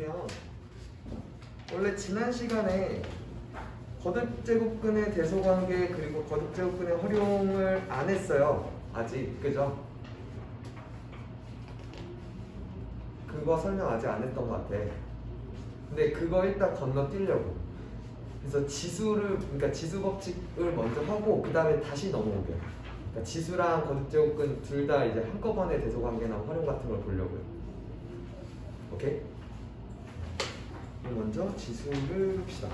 보면 원래 지난 시간에 거듭제곱근의 대소관계 그리고 거듭제곱근의 활용을 안 했어요. 아직. 그죠? 그거 설명 아직 안 했던 것 같아. 근데 그거 일단 건너뛰려고. 그래서 지수를, 그러니까 지수 법칙을 먼저 하고 그 다음에 다시 넘어오게요. 그러니까 지수랑 거듭제곱근 둘 다 이제 한꺼번에 대소관계나 활용 같은 걸 보려고요. 오케이? 그럼 먼저 지수를 봅시다.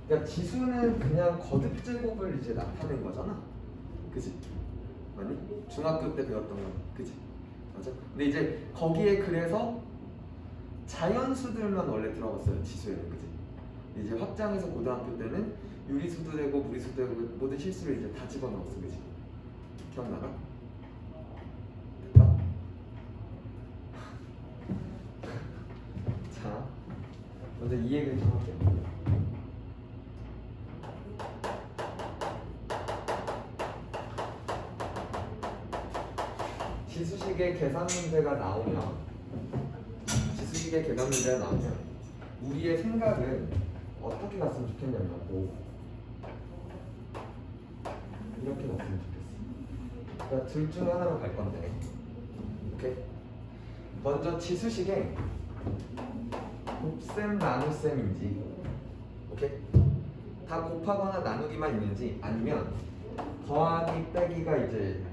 그러니까 지수는 그냥 거듭제곱을 이제 나타낸 거잖아. 그치? 아니? 중학교 때 배웠던 거. 그치? 맞아? 근데 이제 거기에 그래서 자연수들만 원래 들어갔어요. 지수에는. 그치? 이제 확장해서 고등학교 때는 유리수도 되고 무리수도 되고 모든 실수를 이제 다 집어넣었어. 그치? 기억나나? 됐다? 자, 먼저 이 얘기를 좀 할게요. 지수식의 계산 문제가 나오면 우리의 생각은 어떻게 갔으면 좋겠냐고 이렇게 갔으면 좋겠어. 그러니까 둘 중 하나로 갈 건데, 오케이? 먼저 지수식에 곱셈 나눗셈인지, 오케이? 다 곱하거나 나누기만 있는지 아니면 더하기 빼기가 이제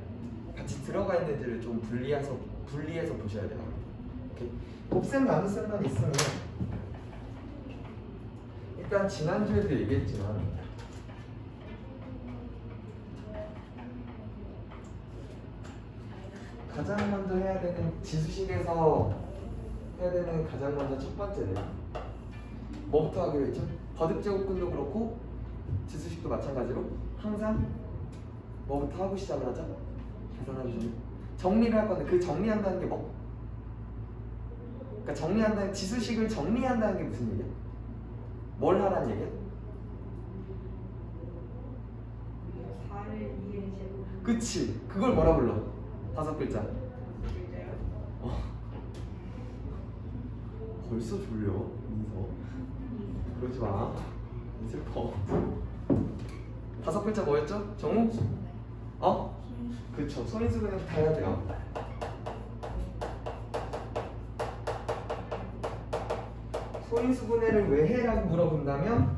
같이 들어가 있는지를 좀 분리해서 보셔야 돼요. 오케이? 곱셈 나눗셈만 있으면 일단 지난주에도 얘기했지만 가장 먼저 해야 되는 지수식에서 해야 되는 가장 먼저 첫 번째는 뭐부터 하기로 했죠? 거듭제곱근도 그렇고 지수식도 마찬가지로 항상 뭐부터 하고 시작을 하죠? 계산하기 정리를 할 건데 그 정리한다는 게 뭐? 그러니까 정리한다는 지수식을 정리한다는 게 무슨 얘기야? 뭘 하라는 얘기야? 4를 2의 제곱. 그치. 그걸 뭐라 불러? 5글자. 벌써 졸려. 민서. 그러지 마. 슬퍼. 5글자 뭐였죠? 정우? 어? 그쵸. 소인수분해서 다 해야 돼요. 소인수분해를 왜 해? 라고 물어본다면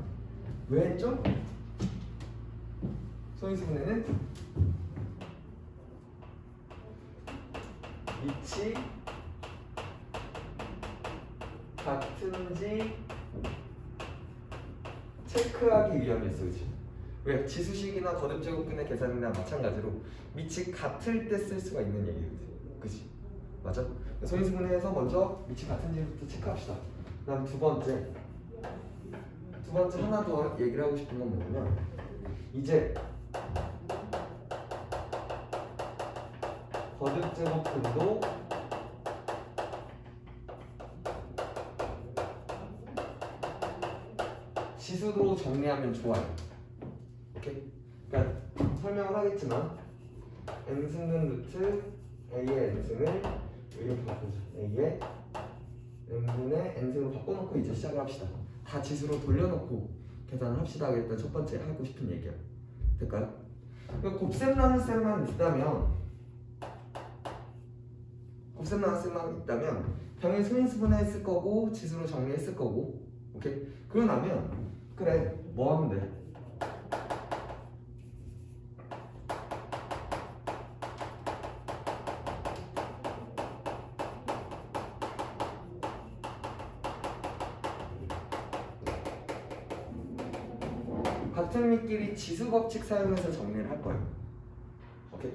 왜 했죠? 소인수분해는 밑이 같은지 체크하기 위함이었어. 그치? 왜? 지수식이나 거듭제곱근의 계산이나 마찬가지로 밑이 같을 때 쓸 수가 있는 얘기거든. 그치? 맞아? 소인수분해에서 먼저 밑이 같은지부터 체크합시다. 그 다음 두 번째 하나 더 얘기를 하고 싶은 건 뭐냐면 이제 거듭제곱근도 지수로 정리하면 좋아요. 오케이? 그러니까 설명을 하겠지만 n승근 루트 a의 n승을 이렇게 바꾸죠. a의 n분의 n승으로 바꿔놓고 이제 시작을 합시다. 다 지수로 돌려놓고 계산을 합시다. 일단 첫 번째 하고 싶은 얘기야. 될까요? 그러니까 곱셈 나눗셈만 있다면 당연히 소인수분해 했을 거고 지수로 정리했을 거고, 오케이? 그러고 나면 그래 뭐 하면 돼? 같은 밑끼리 지수 법칙 사용해서 정리를 할 거예요. 오케이?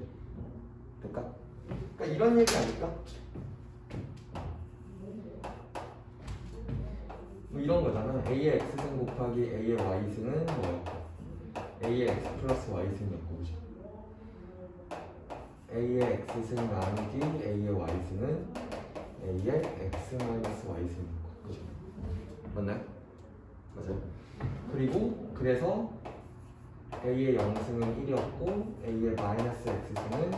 될까? 그러니까 이런 얘기 아닐까? 뭐 이런 거잖아. a의 x승 곱하기 a의 y승은 뭐였고 a의 x 플러스 y승이었고, 그죠? a의 x승 나누기 a의 y승은 a의 x 마이너스 y승이었고, 그죠? 맞나요? 맞아요. 그리고 그래서 a의 0승은 1이었고 a의 마이너스 x승은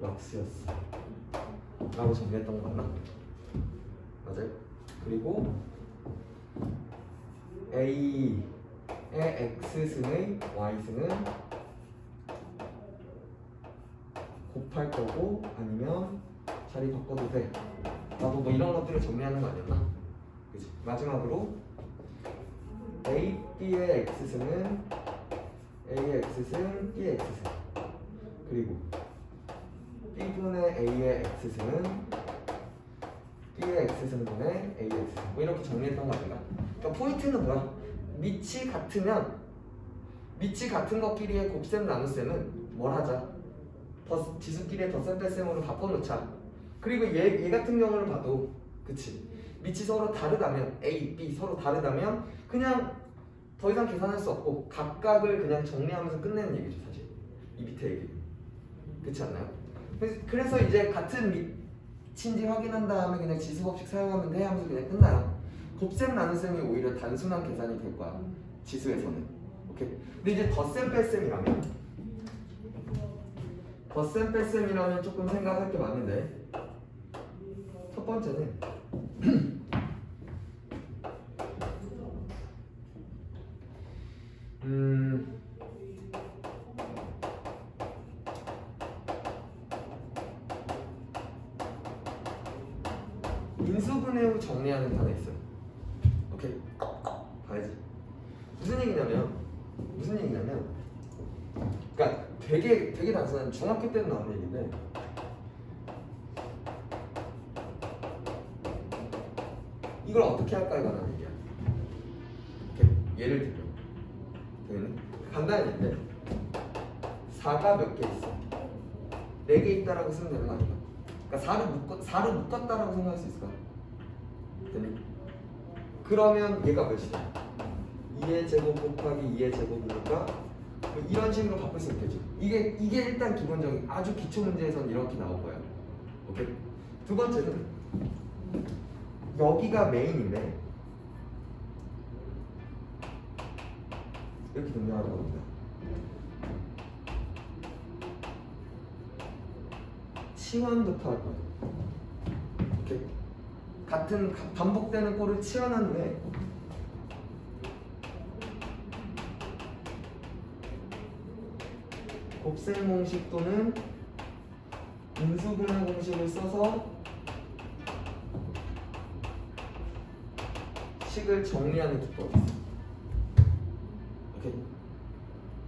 역수였어 라고 정리했던 거 맞나? 맞아요. 그리고 a의 x승의 y승은 곱할 거고 아니면 자리 바꿔도 돼 라고 뭐 이런 것들을 정리하는 거 아니었나? 그치? 마지막으로 a, b의 x승은 a의 x승, b의 x승 그리고 b분의 a의 x승은 b의 x승분의 a의 x승 뭐 이렇게 정리했던 거 아닌가? 그러니까 포인트는 뭐야? 밑이 같은 것끼리의 곱셈 나눗셈은 뭘 하자? 지수끼리의 덧셈 뺄셈으로 바꿔놓자. 그리고 얘 같은 경우를 봐도 그치? 밑이 서로 다르다면 A, B 서로 다르다면 그냥 더 이상 계산할 수 없고 각각을 그냥 정리하면서 끝내는 얘기죠 사실 이 밑에 얘기 그렇지 않나요? 그래서 이제 같은 밑인지 확인한 다음에 그냥 지수법칙 사용하면 돼 하면서 그냥 끝나요. 곱셈 나눗셈이 오히려 단순한 계산이 될 거야 지수에서는. 오케이. 근데 이제 덧셈 뺄셈이라면 조금 생각할 게 많은데 첫 번째는 인수분해 후 정리하는 단어 있어요. 오케이? 봐야지. 무슨 얘기냐면 그러니까 되게 단순한 중학교 때는 나오는 얘기인데 이걸 어떻게 할까에 관한 얘기야. 오케이? 예를 들면 되겠네? 간단한 얘기인데 4가 몇 개 있어? 4개 있다라고 쓰면 되는 거 아닌가? 그러니까 4를 묶었다라고 생각할 수 있을까? 되니? 그러면 얘가 몇이야? 2의 제곱 곱하기 2의 제곱이니까 이런 식으로 바꿀 수 있겠죠. 이게 일단 기본적인 아주 기초 문제에서는 이렇게 나올 거야. 오케이? 두 번째는 여기가 메인인데 이렇게 정리하는 겁니다. 치환부터 할 거예요. 오케이? 같은 반복되는 꼴을 치환한 후에 곱셈 공식 또는 인수분해 공식을 써서 식을 정리하는 기법이 있어요. 오케이?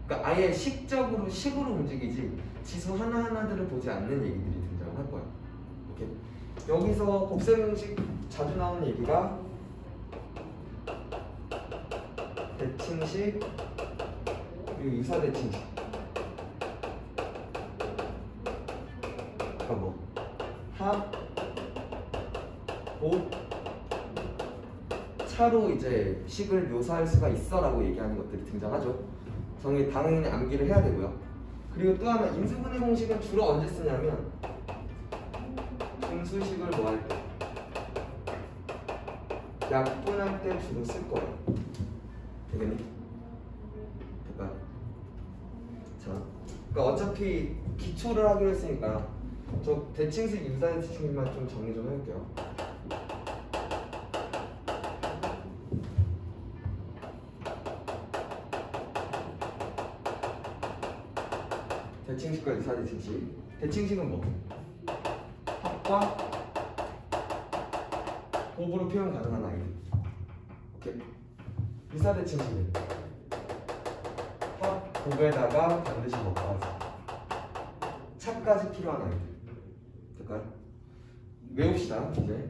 그러니까 아예 식으로 움직이지 지수 하나하나들을 보지 않는 얘기들이 등장할 거야. 오케이? 여기서 곱셈 공식 자주 나오는 얘기가 대칭식 그리고 유사대칭식. 그러니까 뭐 합, 곱, 차로 이제 식을 묘사할 수가 있어라고 얘기하는 것들이 등장하죠. 당연히 암기를 해야 되고요. 그리고 또 하나 인수분해 공식은 주로 언제 쓰냐면 분수식을 뭐 할 때? 약분할 때 주로 쓸 거예요. 되겠니? 될까요? 자, 그러니까 어차피 기초를 하기로 했으니까 저 대칭식, 유사대칭식만 좀 정리 좀 해볼게요. 대칭식과 유사대칭식. 대칭식은 뭐? 합과 곱으로 표현 가능한 아이들. 오케이. 유사대칭식은 합, 곱에다가 반드시 곱하기 차까지 필요한 아이들. 될까요? 외웁시다. 이제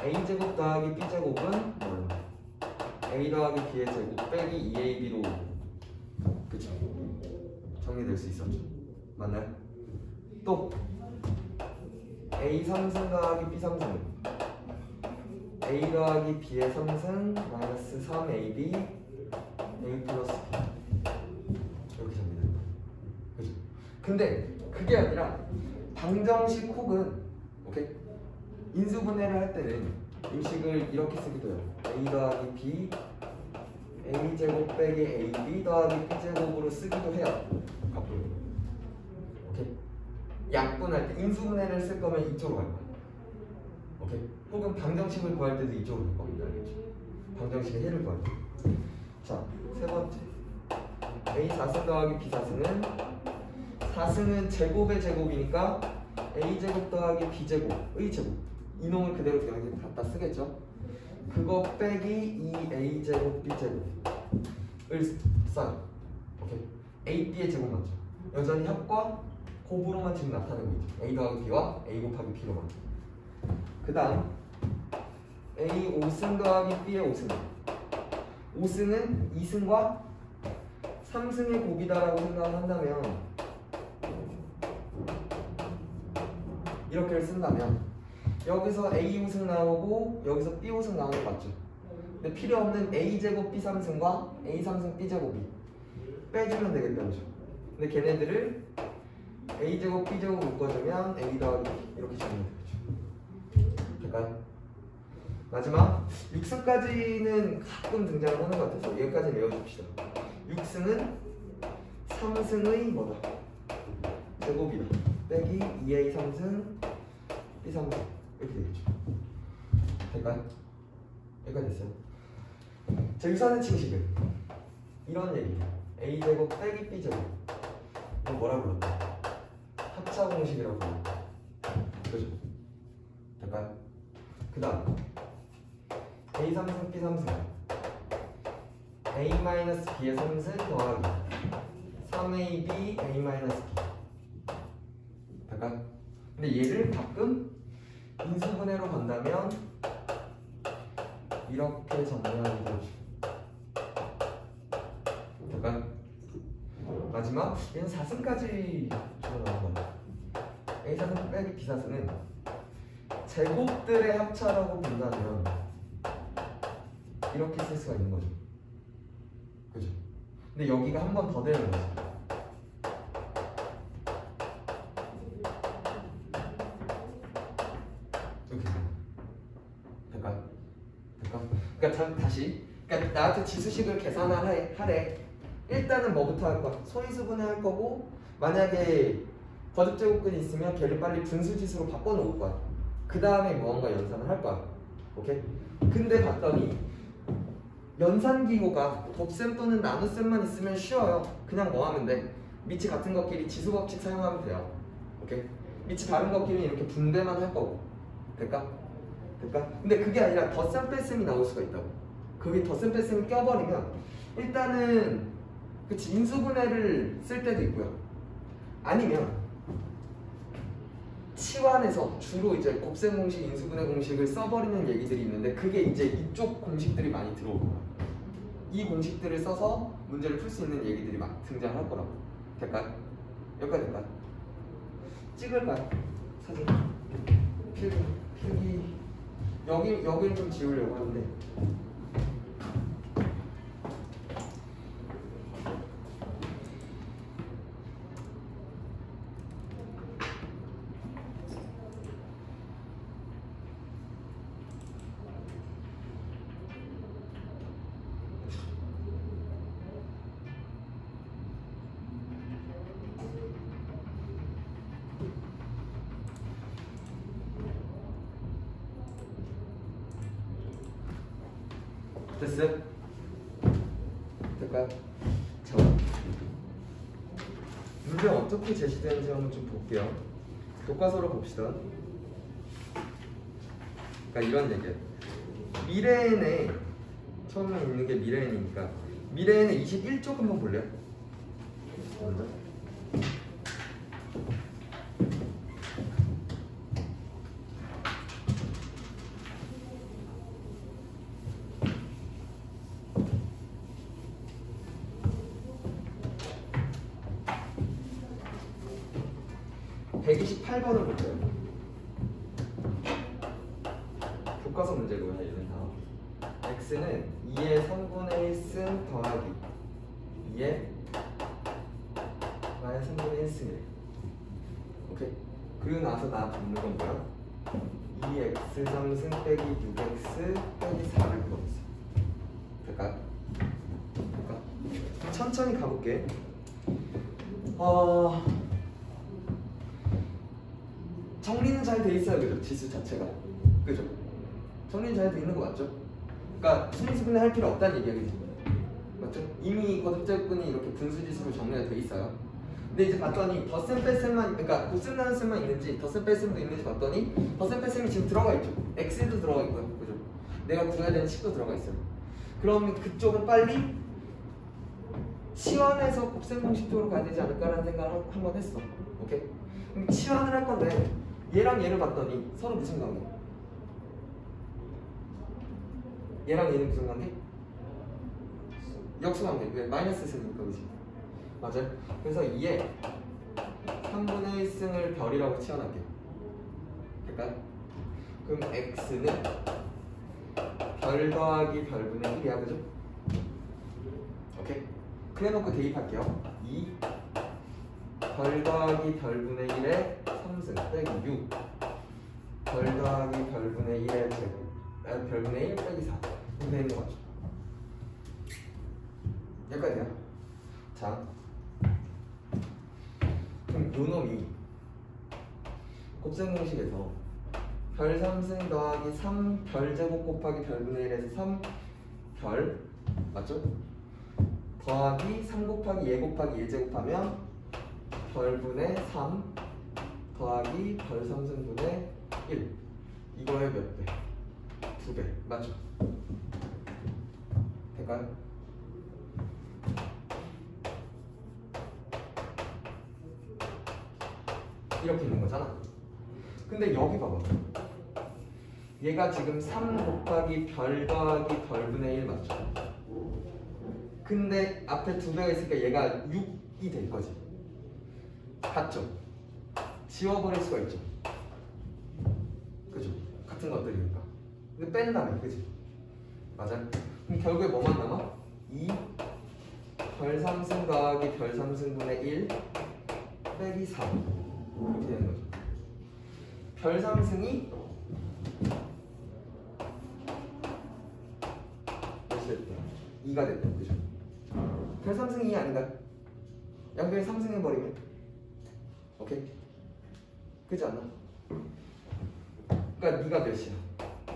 a제곱 더하기 b제곱은 a 더하기 b의 제곱 빼기 2ab로 그쵸? 정리될 수 있었죠. 맞나요? 또 a 3승 더하기 b 3승은 a 더하기 b의 3승 마이너스 3ab a 플러스 b 이렇게 정리된다. 그죠? 근데 그게 아니라 방정식 혹은 오케이? 인수분해를 할 때는 이 식을 이렇게 쓰기도 해요. a 더하기 b a제곱 빼기 ab 더하기 b제곱으로 쓰기도 해요. 가끔. 오케이? 약분할 때 인수분해를 쓸 거면 이쪽으로 갈 거야. 오케이? 혹은 방정식을 구할 때도 이쪽으로 갈 겁니다. 알겠죠? 방정식의 해를 구할 때. 자, 세 번째. a 4승 더하기 b 4승은 4승은 제곱의 제곱이니까 a제곱 더하기 b제곱의 제곱. 이놈을 그대로 그냥 이렇게 갖다 쓰겠죠? 그거 빼기 2a제곱 b제곱을 써요. 오케이? a, b의 제곱 맞죠? 여전히 합과 곱으로만 지금 나타내고 있죠. a 더하기 b와 a 곱하기 b로만. 그 다음 a 5승 더하기 b의 5승. 5승은 2승과 3승의 곱이다라고 생각을 한다면, 이렇게를 쓴다면 여기서 a 5승 나오고 여기서 b 5승 나오는 거 맞죠? 근데 필요 없는 a제곱 b 3승과 a 3승 b 제곱이 빼주면 되겠다는 거죠. 근데 걔네들을 a제곱 b제곱 묶어주면 a 더하기 b 이렇게 적으면 되겠죠. 될까요? 마지막 6승까지는 가끔 등장을 하는 것 같아서 여기까지 외워줍시다. 6승은 3승의 뭐다? 제곱이다. 빼기 2a 3승 b 3승 이렇게 되겠죠. 될까요? 여기까지 됐어요. 자, 유사는 칭식은 이런 얘기예요. a제곱 빼기 b제곱. 이거 뭐라 불렀다? 합차 공식이라고 불렀다. 그죠? 될까요? 그 다음 a 3승 b 3승 a-b의 3승 더하기 3ab a-b. 될까요? 근데 얘를 가끔 인수분해로 간다면 이렇게 정리하는 거죠. 될까요? 마지막 얘는 4승까지 줄어나온 거예요. a 4승 빼기 b 4승은 제곱들의 합차라고 본다면 이렇게 쓸 수가 있는 거죠. 그죠? 근데 여기가 한 번 더 되는 거죠. 이렇게 될까요? 그러니까 다시, 그러니까 나한테 지수식을 계산하래. 일단은 뭐부터 할 거야? 소인수분해 할 거고, 만약에 거듭제곱근이 있으면 걔를 빨리 분수지수로 바꿔놓을 거야. 그 다음에 무언가 연산을 할 거야. 오케이? 근데 봤더니 연산기호가 곱셈 또는 나눗셈만 있으면 쉬워요. 그냥 뭐 하면 돼? 밑이 같은 것끼리 지수법칙 사용하면 돼요. 오케이? 밑이 다른 것끼리는 이렇게 분배만 할 거고. 될까? 근데 그게 아니라 덧셈 뺄셈이 나올 수가 있다고. 거기 덧셈 뺄셈이 껴버리면 일단은 그치, 인수분해를 쓸 때도 있고요. 아니면 치환에서 주로 이제 곱셈 공식, 인수분해 공식을 써버리는 얘기들이 있는데, 그게 이제 이쪽 공식들이 많이 들어올 거야. 이 공식들을 써서 문제를 풀 수 있는 얘기들이 막 등장할 거라고. 될까요? 여기까지 될까요? 찍을까요? 사진 필기 여기를 좀 지우려고 하는데, 됐어요? 될까요? 자, 문제 어떻게 제시되는지 한번 좀 볼게요. 교과서로 봅시다. 그러니까 이런 얘기예요. 미래엔에 처음에 있는 게 미래엔이니까 미래엔의 21쪽 한번 볼래요? 먼저. (128번을) 볼게요. 교과서 문제고요. 얘는 다 x는 2의 3분의 1승 더하기 2의 마이너스 3분의 1승이래. 오케이. 그리고 나서 나 붙는 건 뭐야? 2x 3승 빼기 6x 빼기 4를 풀어봤어. 될까요? 천천히 가볼게. 정리는 잘 돼 있어요, 그죠? 지수 자체가, 그죠? 정리는 잘 돼 있는 거 맞죠? 그러니까 순위수분해 할 필요 없다는 얘기겠지, 맞죠? 이미 거듭제곱근이 이렇게 분수지수로 정리가 돼 있어요. 근데 이제 봤더니 덧셈 뺄셈만, 그러니까 곱셈 나눗셈만 있는지 덧셈 뺄셈도 있는지 봤더니 덧셈 뺄셈이 지금 들어가 있죠. x도 들어가 있고요, 그죠? 내가 구해야 되는 식도 들어가 있어요. 그럼 그쪽은 빨리 치환해서 곱셈 공식 쪽으로 가야 되지 않을까라는 생각을 한번 했어. 오케이? 그럼 치환을 할 건데 얘랑 얘를 봤더니 서로 무슨 관계? 얘랑 얘는 무슨 관계? 역수 관계. 왜? 마이너스 있으니까, 그지? 맞아요? 그래서 2에 3분의 1승을 별이라고 치환할게요. 될까요? 그럼 x는 별 더하기 별분의 1이야, 그죠? 오케이? 그래놓고 대입할게요. 2 별 더하기 별분의 1의 3승 빼기 6 별 더하기 별분의 1의 별분의 1 빼기 4 이렇게 되는 거 맞죠? 여기까지야. 자, 그럼 요 놈이 곱셈 공식에서 별 3승 더하기 3 별제곱 곱하기 별분의 1에서 3별 맞죠? 더하기 3 곱하기 예 곱하기 예 제곱하면 별분의 3 더하기 별 3승분의 1 이거의 몇 배? 2배 맞죠? 될까요? 이렇게 있는 거잖아. 근데 여기 봐봐. 얘가 지금 3 곱하기 별 더하기 별분의 1 맞죠? 근데 앞에 2배가 있으니까 얘가 6이 될 거지. 같죠? 지워버릴 수가 있죠. 그죠? 같은 것들이니까. 근데 뺀다며, 그지? 맞아? 그럼 결국에 뭐만 남아? 2 별 3승 더하기 별 3승분의 1 빼기 4 이렇게 되는 거죠. 별 3승이 몇이 됐다? 2가 됐다, 그죠? 별 3승이 2 아닌가? 양변에 3승 해버리면 오케이? 그지 않나? 그러니까 네가 몇이야?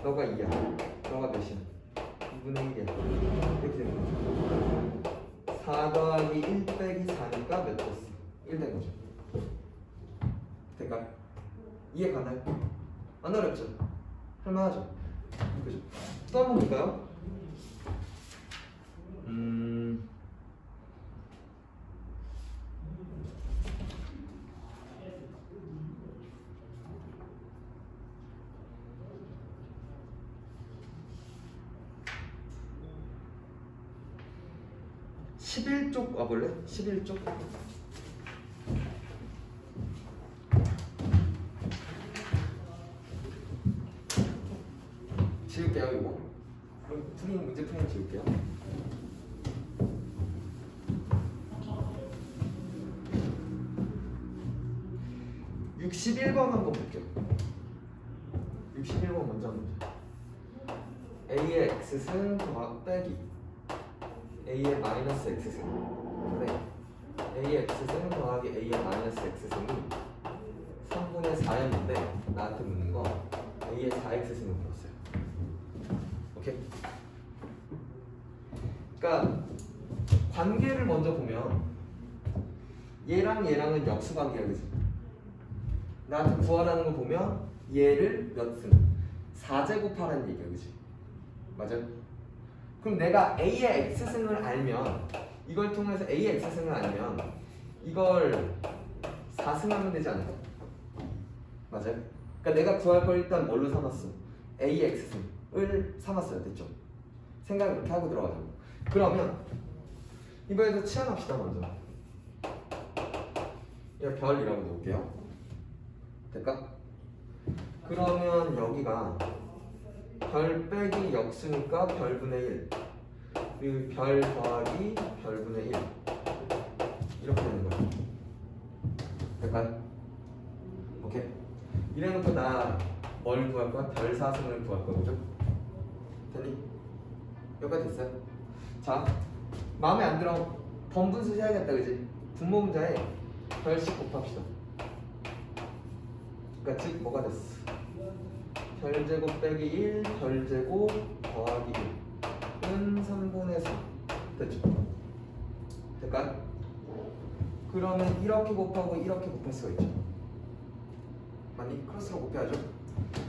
너가 2야. 너가 몇이야? 2분의 1이야. 이렇게 되는 거죠. 4 더하기 1 빼기 4니까 몇 됐어? 1 된 거죠. 될까요? 이해 가나요? 안 어렵죠? 할만하죠? 그죠? 또 한 번 볼까요? 11쪽 와볼래? 11쪽? 지울게요, 이거. 그럼 문제 풀이는 지울게요. (61번) 한번 볼게요. 61번 먼저 한번 보자. a의 x승 더하기 빼기 a의 마이너스 x승. 네. a의 x승 더하기 a의 마이너스 x승이 3분의 4였는데 나한테 묻는 거 a의 4x승을 물었어요. 오케이? 그러니까 관계를 먼저 보면 얘랑 얘랑은 역수 관계야, 그지? 나한테 구하라는 거 보면 얘를 몇 승? 4제곱하라는 얘기야, 그지? 맞아요? 그럼 내가 a의 x승을 알면 이걸 통해서 a의 x승을 알면 이걸 4승하면 되지 않을까? 맞아요? 그러니까 내가 구할 걸 일단 뭘로 삼았어? a의 x승을 삼았어요. 됐죠? 생각을 그렇게 하고 들어가자고. 그러면 이번에도 치환합시다. 먼저 이거 별이라고 놓을게요. 될까? 그러면 여기가 별 빼기 역수니까 별분의 1 그리고 별 더하기 별분의 1 이렇게 되는 거야. 될까요? 오케이? 이래놓고 나 뭘 구할 거야? 별 4승을 구할 거야, 그죠? 됐니? 여기까지 됐어요? 자, 마음에 안 들어 번분수 해야겠다, 그지? 분모분자에 별씩 곱합시다. 그러니까 즉 뭐가 됐어? 별제곱 빼기 1, 별제곱 더하기 1은 3분의 3 됐죠? 될까요? 그러면 이렇게 곱하고 이렇게 곱할 수가 있죠. 맞니? 크로스로 곱해야죠.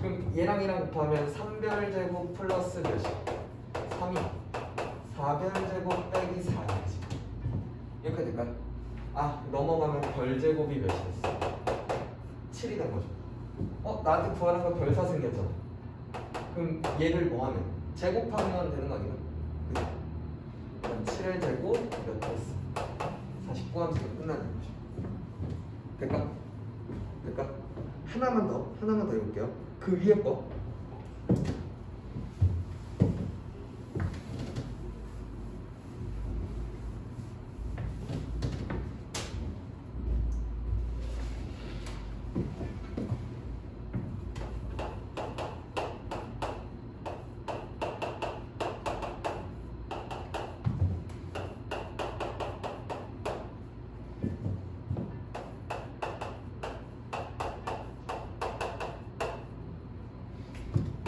그럼 얘랑 얘랑 곱하면 3별제곱 플러스 몇이? 3이 4별제곱 빼기 4이지. 이렇게 될까요? 아, 넘어가면 별제곱이 몇이 됐어? 7이 된 거죠. 나한테 구하는 거 별사 생겼잖아. 그럼 얘를 뭐 하면? 제곱하면 되는 거 아닌가? 그죠? 그럼 7의 제곱 몇 됐어? 49함수가 끝나는 거죠. 될까? 될까? 하나만 더 해볼게요. 그 위에 거.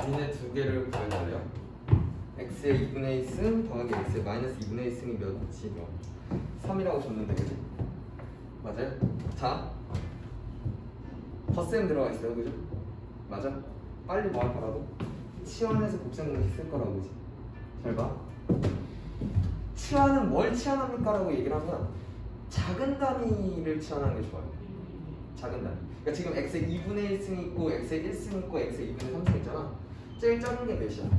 얘네 두 개를 구해달래요. x의 2분의 1승 더하기 x의 마이너스 2분의 1승이 몇이지? 3이라고 줬는데, 그지? 맞아요? 자, 덧셈 들어가 있어요, 그죠? 맞아? 빨리 뭐 할거라도 치환해서 곱셈 공식 쓸 거라고, 그지? 잘 봐. 치환은 뭘 치환합니까? 라고 얘기를 하면 작은 단위를 치환하는 게 좋아요. 작은 단위. 그러니까 지금 x의 2분의 1승이 있고 x의 1승 있고 x의 2분의 3승 있잖아. 제일 작은 게 몇이야?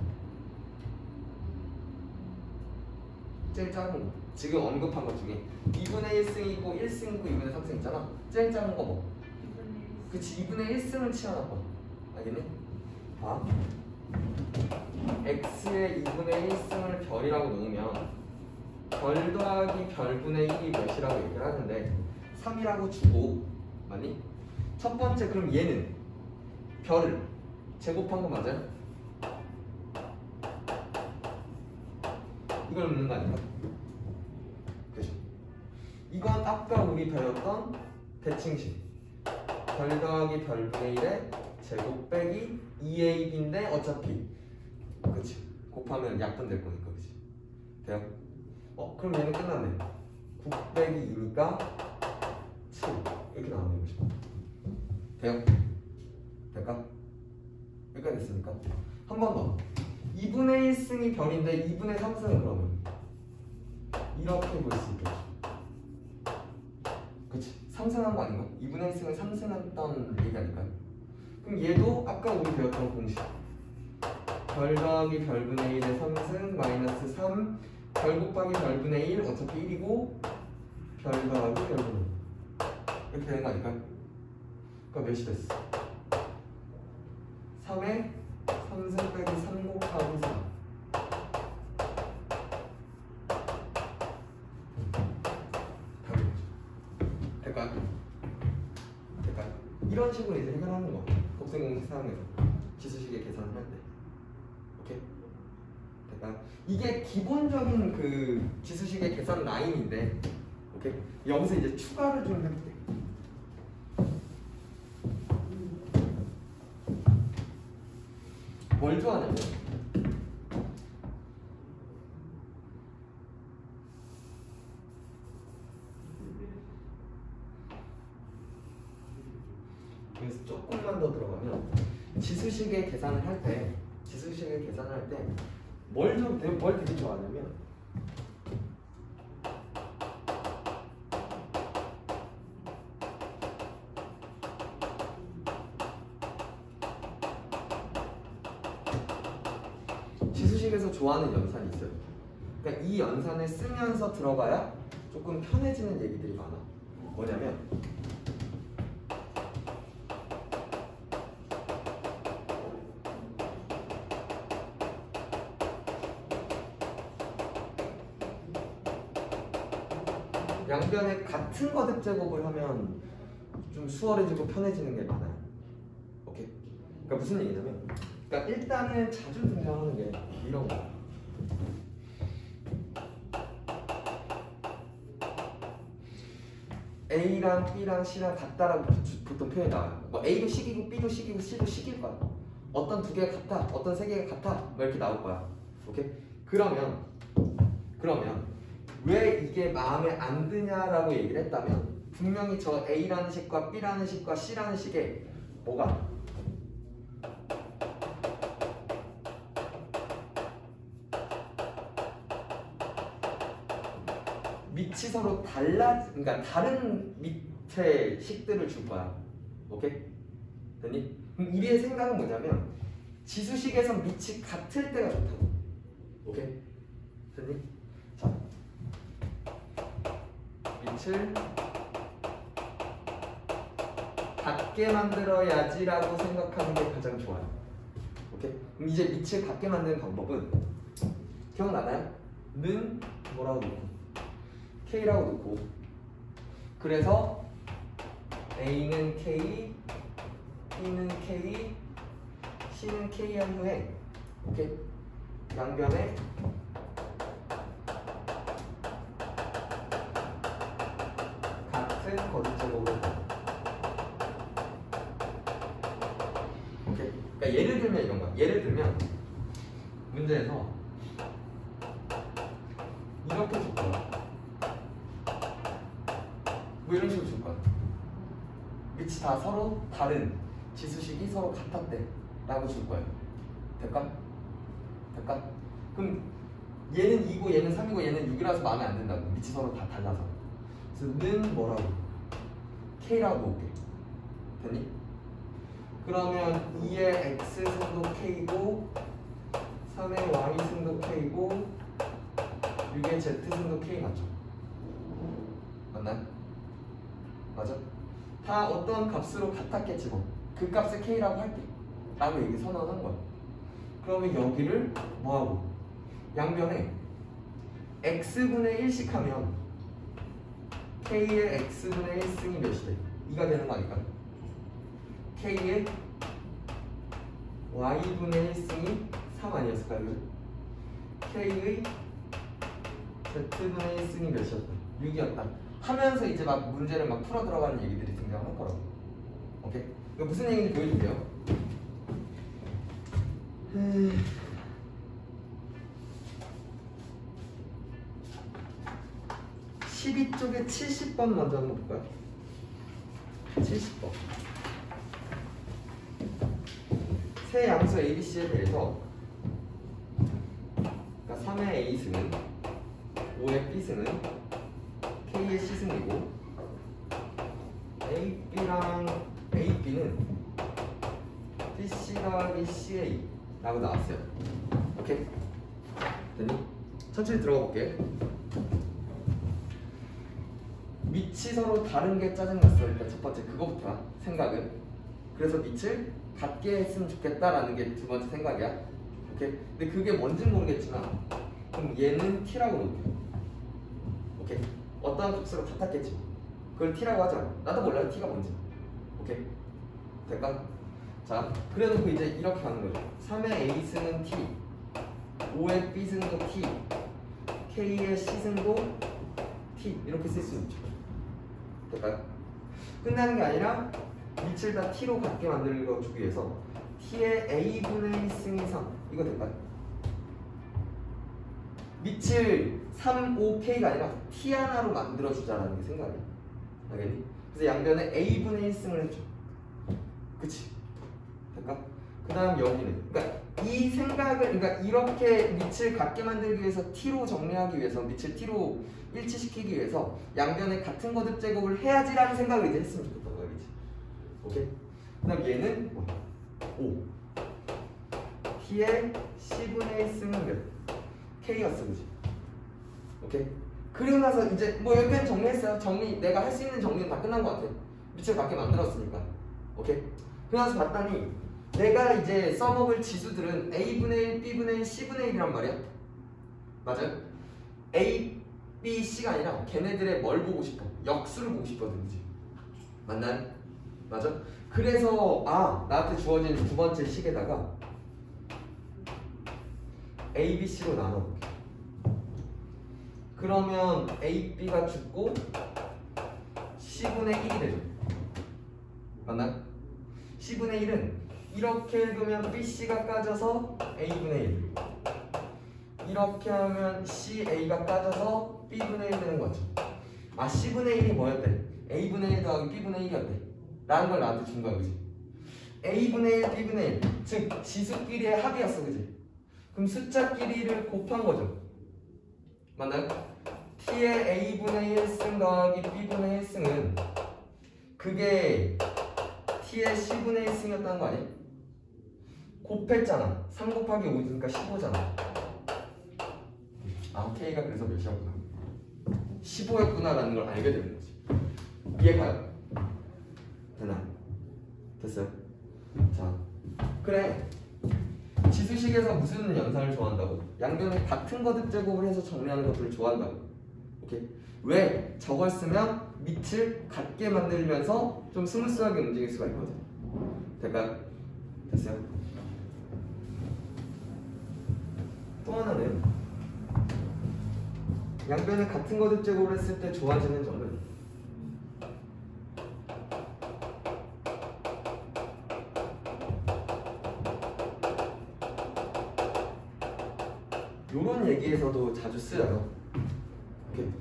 제일 작은 거. 지금 언급한 것 중에 2분의 1승이 있고 1승 있고 2분의 3승 있잖아. 제일 작은 거 뭐? 2분의 1. 그치, 2분의 1승을 치환할 알겠니? 봐. x의 2분의 1승을 별이라고 놓으면 별 더하기 별분의 1이 몇이라고 얘기를 하는데 3이라고 주고, 맞니? 첫 번째, 그럼 얘는 별을 제곱한 거 맞아요? 이걸 묻는 거 아닌가? 그죠? 이건 아까 우리 배웠던 대칭식. 별 더하기 별분의 1의 제곱 빼기 2ab인데 어차피 그치? 곱하면 약분될 거니까, 그치? 돼요? 그럼 얘는 끝났네. 9 빼기 2니까 7 이렇게 나오는 거죠. 돼요? 될까? 여기까지 됐으니까 한 번 더. 2분의 1승이 별인데 2분의 3승은 그러면 이렇게 볼 수 있겠죠. 그치? 상승한 거 아닌가? 2분의 1승을 3승했던 얘기 아닐까요? 그럼 얘도 아까 우리 배웠던 공식. 별 더하기 별분의 1의 3승 마이너스 3 별 곱하기 별분의 1 어차피 1이고 별 더하기 별분의 1 이렇게 되는 거 아닐까요? 그럼 몇이 됐어? 3에 3승 빼기 3 곱하기 3 답이죠. 될까요? 될까요? 이런 식으로 이제 해결하는 거. 곱셈 공식 사용해서 지수식의 계산을 할 때. 오케이? 될까요? 이게 기본적인 그 지수식의 계산 라인인데, 오케이? 여기서 이제 추가를 좀 해볼게. 뭘 좋아하냐면 그래서 조금만 더 들어가면 지수식의 계산을 할 때 뭘 되게 좋아하냐면 지수식에서 좋아하는 연산이 있어요. 그러니까 이 연산을 쓰면서 들어가야 조금 편해지는 얘기들이 많아. 뭐냐면 양변에 같은 거듭 제곱을 하면 좀 수월해지고 편해지는 게 많아요. 오케이? 그러니까 무슨 얘기냐면, 그러니까 일단은 자주 등장하는 게 이런 거. A랑 B랑 C랑 같다라고 보통 표현이 나와요. 뭐 A도 식이고 B도 식이고 C도 식일 거야. 어떤 두 개가 같아, 어떤 세 개가 같아, 뭐 이렇게 나올 거야. 오케이? 그러면 왜 이게 마음에 안 드냐라고 얘기를 했다면 분명히 저 A라는 식과 B라는 식과 C라는 식에 뭐가 밑이 서로 그러니까 다른 밑의 식들을 줄 거야. 오케이? 됐니? 그럼 우리의 생각은 뭐냐면 지수식에선 밑이 같을 때가 좋다고. 오케이? 됐니? 자, 밑을 같게 만들어야지라고 생각하는 게 가장 좋아요. 오케이? 그럼 이제 밑을 같게 만드는 방법은 기억나나요? 는 뭐라고 놓고 K라고 놓고 그래서 A는 K, B는 K, C는 K 한 후에 오케이? 양변에 같은 거듭 제곱을 오케이? 그러니까 예를 들면 이런 거야. 예를 들면 문제에서 이렇게 줄 거야. 뭐 이런 식으로 줄 거야. 밑이 다 서로 다른 지수식이 서로 같았대 라고 줄 거예요. 될까? 될까? 그럼 얘는 2고 얘는 3이고 얘는 6이라서 마음에 안 든다고. 밑이 서로 다 달라서. 그래서 는 뭐라고? K라고 놓을게. 됐니? 그러면 2의 X승도 K고 3의 Y승도 K고 6의 Z승도 K 맞죠? 맞나요? 맞아? 다 어떤 값으로 같았겠지 뭐. 그 값을 K라고 할게 라고 얘기 선언한 거야. 그러면 여기를 뭐하고 양변에 X분의 1씩 하면 K의 X분의 1승이 몇이 돼? 2가 되는 거 아닐까? K의 Y분의 1승이 3 아니었을까요? K의 Z분의 1승이 몇이었다? 6이었다 하면서 이제 막 문제를 막 풀어 들어가는 얘기들이 등장할 거라고. 오케이? 이거 무슨 얘기인지 보여줄게요. 12쪽에 70번 먼저 한번 볼까요? 70번. 세 양수 ABC에 대해서 그러니까 3의 A승은 5의 B승은 K의 C승이고 AB랑 AB는 BC 더하기 CA 라고 나왔어요. 오케이? 됐니? 천천히 들어가 볼게. 밑이 서로 다른 게 짜증났어. 일단 첫 번째 그거부터야. 생각은. 그래서 밑을 같게 했으면 좋겠다라는 게 두 번째 생각이야. 오케이? 근데 그게 뭔지 모르겠지만 그럼 얘는 T라고 놓을게. 오케이? 어떤 값으로 같았겠지. 그걸 T라고 하자. 나도 몰라요. T가 뭔지. 오케이? 될까? 자, 그래놓고 이제 이렇게 가는 거죠. 3의 A승은 T, 5의 B승도 T, K의 C승도 T 이렇게 쓸 수 있죠. 될까요? 끝나는 게 아니라 밑을 다 T로 같게 만들어주기 위해서 T의 A분의 1승이 3 이거 될까요? 밑을 3, 5, K가 아니라 T 하나로 만들어주자라는 게 생각이야. 알겠니? 그래서 양변에 A분의 1승을 해줘. 그치? 될까? 그 다음 여기는 그러니까 이 생각을 그러니까 이렇게 밑을 같게 만들기 위해서 T로 정리하기 위해서 밑을 T로 일치시키기 위해서 양변에 같은 거듭 제곱을 해야지라는 생각을 이제 했으면 좋겠다는 거야. 그치? 오케이? 그 다음 얘는 뭐? 5 T의 C분의 1승은 몇? K였어. 그치? 오케이? 그리고 나서 이제 뭐 여기까지 정리했어요. 내가 할 수 있는 정리는 다 끝난 것 같아. 밑을 같게 만들었으니까. 오케이? 그러나서 봤더니 내가 이제 써먹을 지수들은 A분의 1, B분의 1, C분의 1이란 말이야. 맞아요? A, B, C가 아니라 걔네들의 뭘 보고 싶어? 역수를 보고 싶거든. 그치? 맞나요? 맞아? 그래서 나한테 주어진 두 번째 식에다가 A, B, C로 나눠볼게. 그러면 A, B가 죽고 C C분의 1이 되죠. 맞나? C분의 1은 이렇게 읽으면 BC가 까져서 A분의 1, 이렇게 하면 CA가 까져서 B분의 1 되는 거죠. 아, C분의 1이 뭐였대? A분의 1 더하기 B분의 1이었대 라는 걸 나한테 준 거야, 그지? A분의 1, B분의 1, 즉 지수끼리의 합이었어, 그지? 그럼 숫자끼리를 곱한 거죠. 맞나요? T의 A분의 1승 더하기 B분의 1승은 그게 T의 C분의 1승이었다는 거 아니야? 곱했잖아. 3 곱하기 5니까 15잖아. 아, K가 그래서 몇이었구나. 15였구나 라는 걸 알게 되는 거지. 이해가요? 되나? 됐어요? 자, 그래. 지수식에서 무슨 연산을 좋아한다고? 양변에 같은 거듭 제곱을 해서 정리하는 것들을 좋아한다고. 오케이? 왜? 저걸 쓰면 밑을 같게 만들면서 좀 스무스하게 움직일 수가 있거든. 될까요? 됐어요? 또 하나는 양변에 같은 거듭 제곱을 했을 때 좋아지는 점은 요런 얘기에서도 자주 쓰여요. 오케이.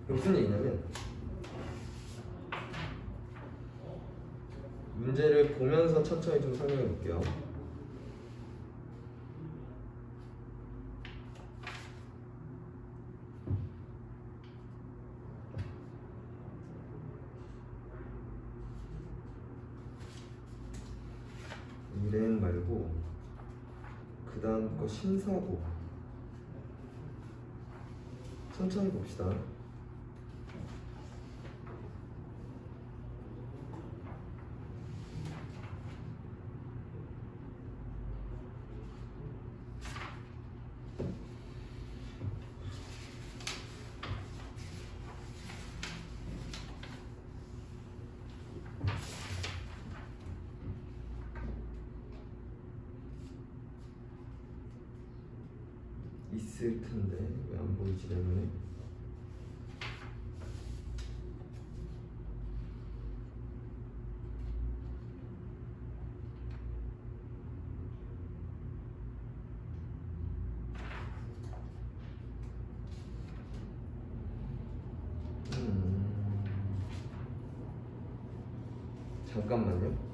무슨 얘기냐면 문제를 보면서 천천히 좀 설명해 볼게요. 일행 말고 그 다음 거 심사고 천천히 봅시다. 있을 텐데 왜 안 보이지 내 눈에? 잠깐만요.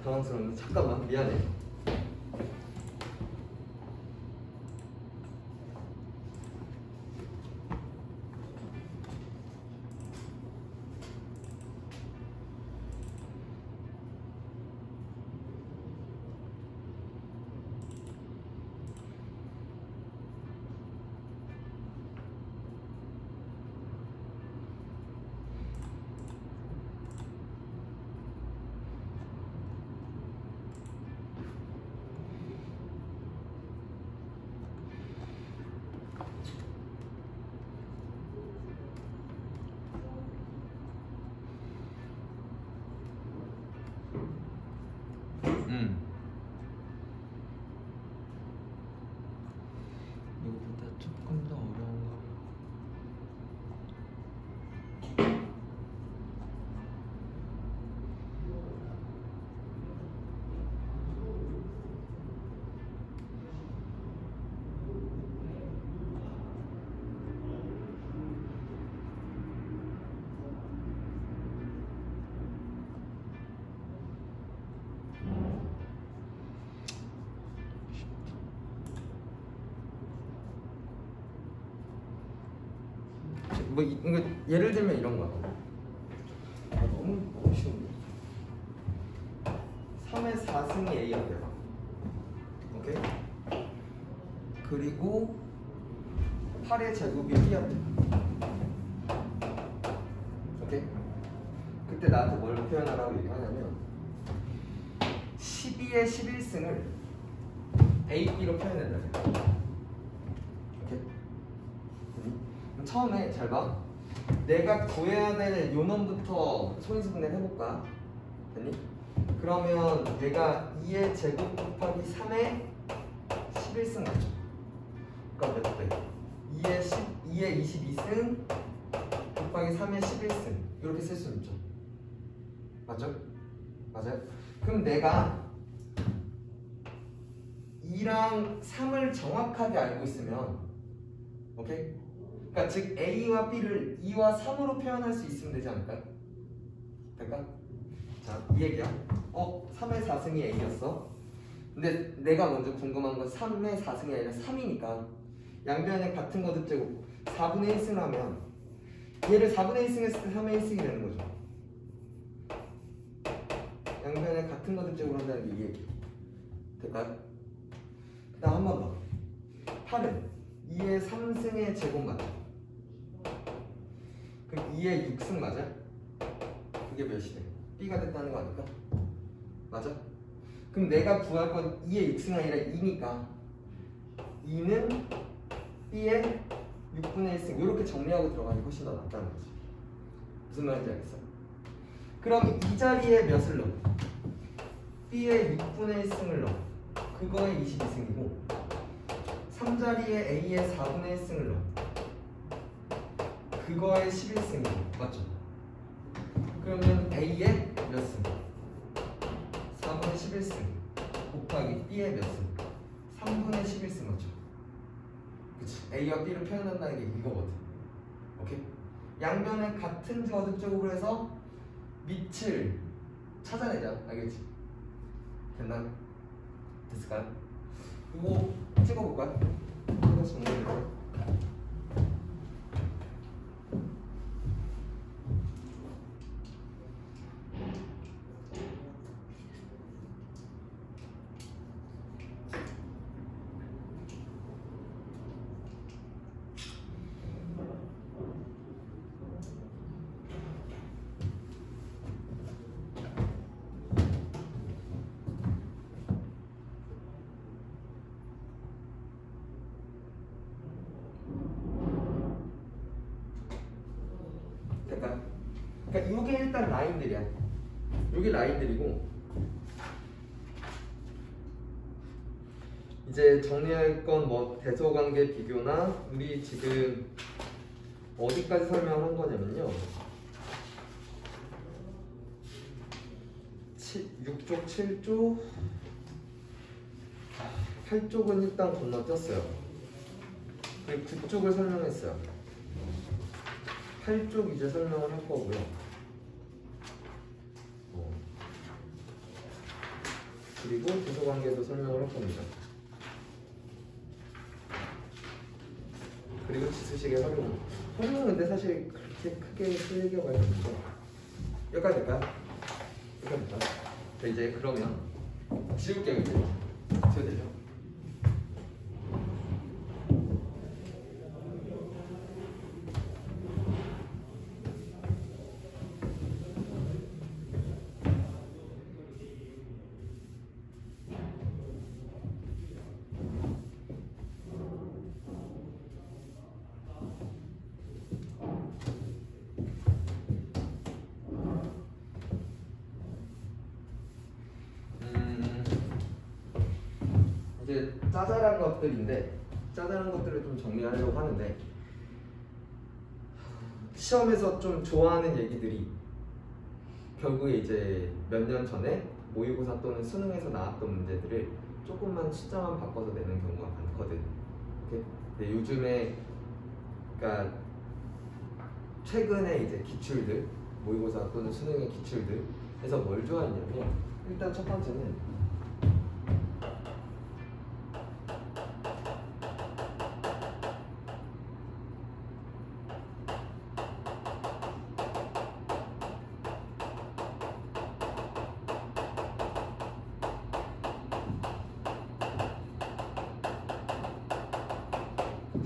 당황스러운데 잠깐만 미안해. 이거보다 조금 더 어려운 거. 뭐 이거 예를 들면 이런 거야. 너무 쉬운데. 3의 4승이 A가 돼요. 오케이? 그리고 8의 제곱이 P였대. 오케이? 그때 나한테 뭘 표현하라고 얘기하냐면 12의 11승을 AB로 표현한다. 오케이? 그럼 처음에 잘 봐. 내가 구해야 될 요놈부터 소인수분해를 해볼까? 됐니? 그러면 내가 2의 제곱 곱하기 3의 11승 맞죠? 그러니까 몇 배? 2의 22승 곱하기 3의 11승 이렇게 쓸 수 있죠. 맞죠? 맞아요? 그럼 내가 2랑 3을 정확하게 알고 있으면 오케이? 그러니까 즉 A와 B를 2와 3으로 표현할 수 있으면 되지 않을까요? 될까? 자, 이 얘기야. 3의 4승이 A였어. 근데 내가 먼저 궁금한 건 3의 4승이 아니라 3이니까 양변에 같은 거듭 제곱 4분의 1승을 하면 얘를 4분의 1승 했을 때 3의 1승이 되는 거죠. 양변에 같은 거듭 제곱을 한다는 게 이 얘기. 될까요? 그 다음 한 번 더. 8은 2의 3승의 제곱 맞아. 그럼 2의 6승 맞아? 그게 몇이 돼? B가 됐다는 거 아닐까? 맞아? 그럼 내가 구할 건 2의 6승이 아니라 2니까 2는 B의 6분의 1승 이렇게 정리하고 들어가는 게 훨씬 더 낫다는 거지. 무슨 말인지 알겠어? 그럼 이 자리에 몇을 넣어? B의 6분의 1승을 넣어. 그거의 22승이고 3자리에 A의 4분의 1승을 넣어. 그거의 11승이고 맞죠? 그러면 A의 몇 승? 4분의 11승 곱하기 B의 몇 승? 3분의 11승 맞죠? 그치? A와 B를 표현한다는 게 이거거든. 오케이? 양변에 같은 거듭 제곱을 해서 밑을 찾아내자. 알겠지? 됐나? 됐을까요? 이거 찍어볼까요? 찍어서 정리해볼까요? 그러니까 이게 일단 라인들이야. 이게 라인들이고 이제 정리할 건 뭐 대소관계 비교나 우리 지금 어디까지 설명한 거냐면요. 6쪽, 7쪽, 8쪽은 일단 건너뛰었어요. 그리고 9쪽을 설명했어요. 8쪽 이제 설명을 할 거고요. 그리고 부서관계도 설명을 할 겁니다. 그리고 지수식의 활용. 활용은 근데 사실 그렇게 크게 쓸 얘기가 많이 없죠. 여기까지 될까요? 여기까지 될까요? 자, 이제 그러면 지울게요. 이제 지워도 되죠? 이제 짜잘한 것들인데 짜잘한 것들을 좀 정리하려고 하는데 시험에서 좀 좋아하는 얘기들이 결국에 이제 몇 년 전에 모의고사 또는 수능에서 나왔던 문제들을 조금만 숫자만 바꿔서 내는 경우가 많거든. 오케이? 근데 요즘에 그러니까 최근에 이제 기출들 모의고사 또는 수능의 기출들에서 뭘 좋아했냐면 일단 첫 번째는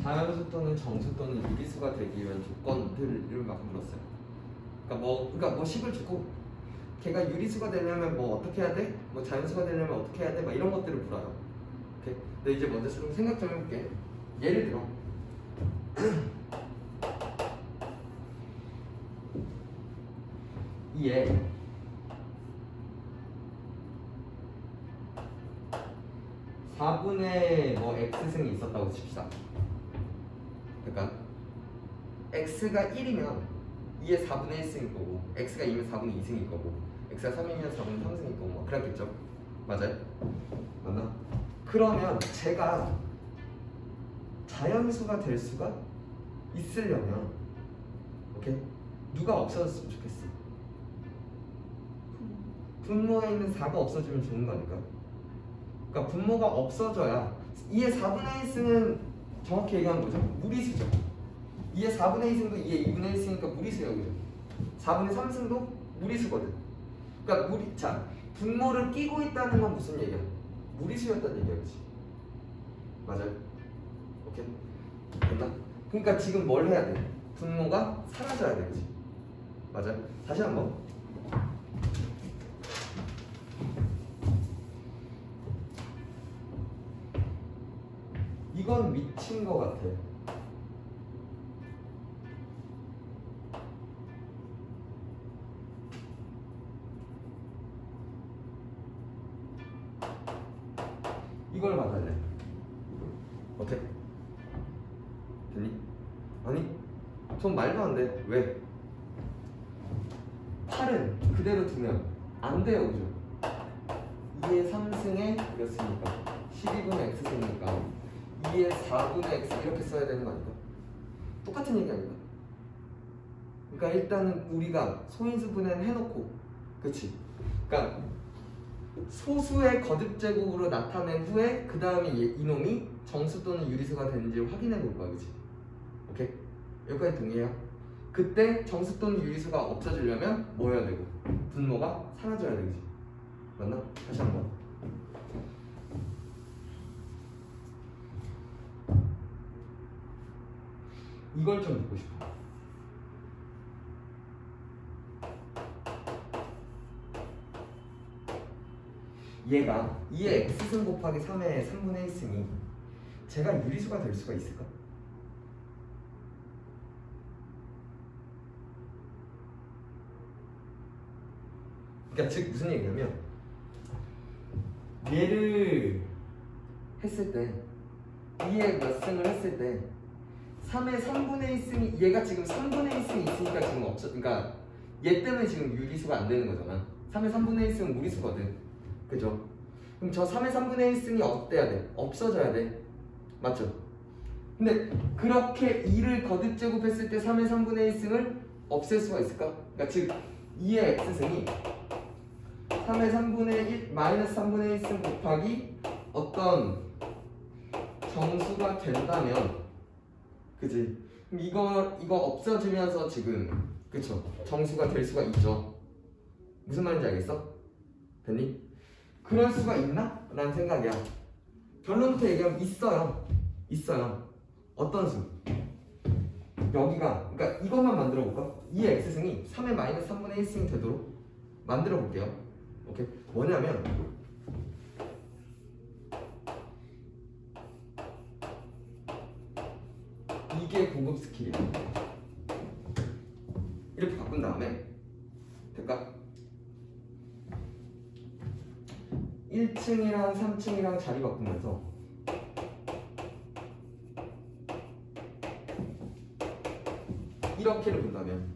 자연수 또는 정수 또는 유리수가 되기 위한 조건들을 막 물었어요. 그러니까 뭐 식을 주고 걔가 유리수가 되려면 뭐 어떻게 해야 돼? 뭐 자연수가 되려면 어떻게 해야 돼? 막 이런 것들을 물어요. 오케이? 근데 이제 먼저 좀 생각 좀 해볼게. 예를 들어 이에 4분의 뭐 x승이 있었다고 칩시다. 그러니까 x가 1이면 2의 4분의 1승일 거고 x가 2면 4분의 2승일 거고 x가 3이면 4분의 3승일 거고 뭐 그렇겠죠? 맞아요? 맞나? 그러면 제가 자연수가 될 수가 있으려면 오케이? 누가 없어졌으면 좋겠어? 분모에 있는 4가 없어지면 좋은 거니까. 그러니까 분모가 없어져야 2의 4분의 1승은 정확히 얘기하면 뭐죠? 무리수죠. 2의 4분의 2승도 2의 2분의 1승이니까 무리수예요. 그죠? 4분의 3승도 무리수거든. 그러니까 자, 분모를 끼고 있다는 건 무슨 얘기야? 무리수였다는 얘기야. 그치? 맞아요? 오케이? 됐나? 그러니까 지금 뭘 해야 돼? 분모가 사라져야 돼. 그치? 맞아요? 다시 한번. 이건 미친 거 같아. 이걸 받아야 돼. 어때? 됐니? 아니, 전 말도 안 돼. 왜? 8은 그대로 두면 안 돼요. 그죠? 2의 3승에 이랬으니까 12분의 x승이니까 2의 4분의 x 이렇게 써야 되는 거 아닐까? 똑같은 얘기 아닐까? 그러니까 일단은 우리가 소인수 분해는 해놓고, 그치? 그러니까 소수의 거듭 제곱으로 나타낸 후에 그 다음에 이놈이 정수 또는 유리수가 되는지를 확인해 볼 거야. 그치? 오케이? 여기까지 동의해요? 그때 정수 또는 유리수가 없어지려면 뭐 해야 되고? 분모가 사라져야 되지. 맞나? 다시 한번. 이걸 좀 묻고 싶어. 얘가 2의 x승 곱하기 3의 3분의 1승이 제가 유리수가 될 수가 있을까? 그러니까 즉 무슨 얘기냐면 얘를 했을 때 2의 몇 승을 했을 때 3의 3분의 1승이 얘가 지금 3분의 1승이 있으니까 지금 없어. 그러니까 얘 때문에 지금 유리수가 안 되는 거잖아. 3의 3분의 1승은 무리수거든. 그죠? 그럼 저 3의 3분의 1승이 어때야 돼? 없어져야 돼. 맞죠? 근데 그렇게 2를 거듭 제곱했을 때 3의 3분의 1승을 없앨 수가 있을까? 그러니까 즉 2의 x승이 3의 3분의 1 마이너스 3분의 1승 곱하기 어떤 정수가 된다면, 그지? 그럼 이거 없어지면서 지금 그쵸? 정수가 될 수가 있죠. 무슨 말인지 알겠어? 됐니? 그럴 수가 있나? 라는 생각이야. 결론부터 얘기하면 있어요. 어떤 수? 여기가, 그러니까 이것만 만들어 볼까? 2의 x승이 3의 마이너스 3분의 1승이 되도록 만들어 볼게요. 오케이? 뭐냐면 이게 고급 스킬이야. 이렇게 바꾼 다음에 될까? 1층이랑 3층이랑 자리 바꾸면서 이렇게를 본다면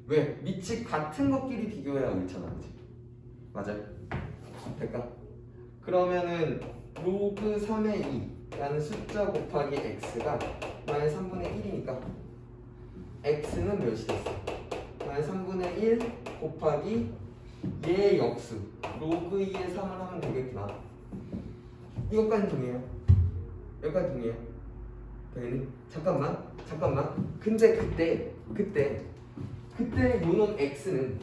왜? 밑이 같은 것끼리 비교해야 옳잖아. 그치? 맞아요? 될까? 그러면은 로그 3의 2라는 숫자 곱하기 x가 마이너스 3분의 1이니까 x는 몇이 됐어? 마이너스 3분의 1 곱하기 얘의 역수 로그 2의 3을 하면 되겠구나. 이것까지 동의해요? 여기까지 동의해요? 당연히. 잠깐만. 근데 그때 요놈 x는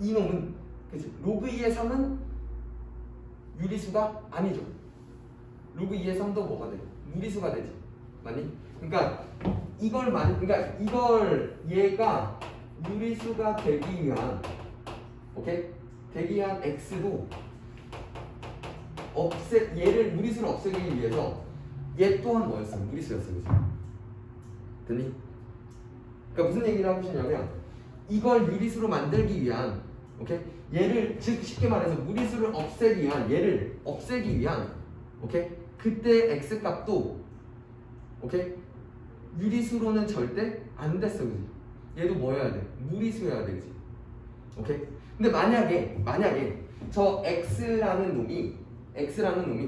이놈은, 그치? 로그 2의 3은 유리수가 아니죠. 로그 2의 3도 뭐가 돼? 무리수가 되지. 맞니? 그러니까 이걸 얘가 유리수가 되기 위한 오케이? 되기 위한 x도 얘를 무리수를 없애기 위해서 얘 또한 뭐였어? 무리수였어. 그치? 됐니? 그러니까 무슨 얘기를 하고 싶냐면 이걸 유리수로 만들기 위한 오케이? 얘를 즉 쉽게 말해서 무리수를 없애기 위한 얘를 없애기 위한 오케이? 그때 x 값도 오케이? 유리수로는 절대 안 됐어. 그지? 얘도 뭐여야 돼? 무리수여야 돼. 그지? 오케이? 근데 만약에 저 x라는 놈이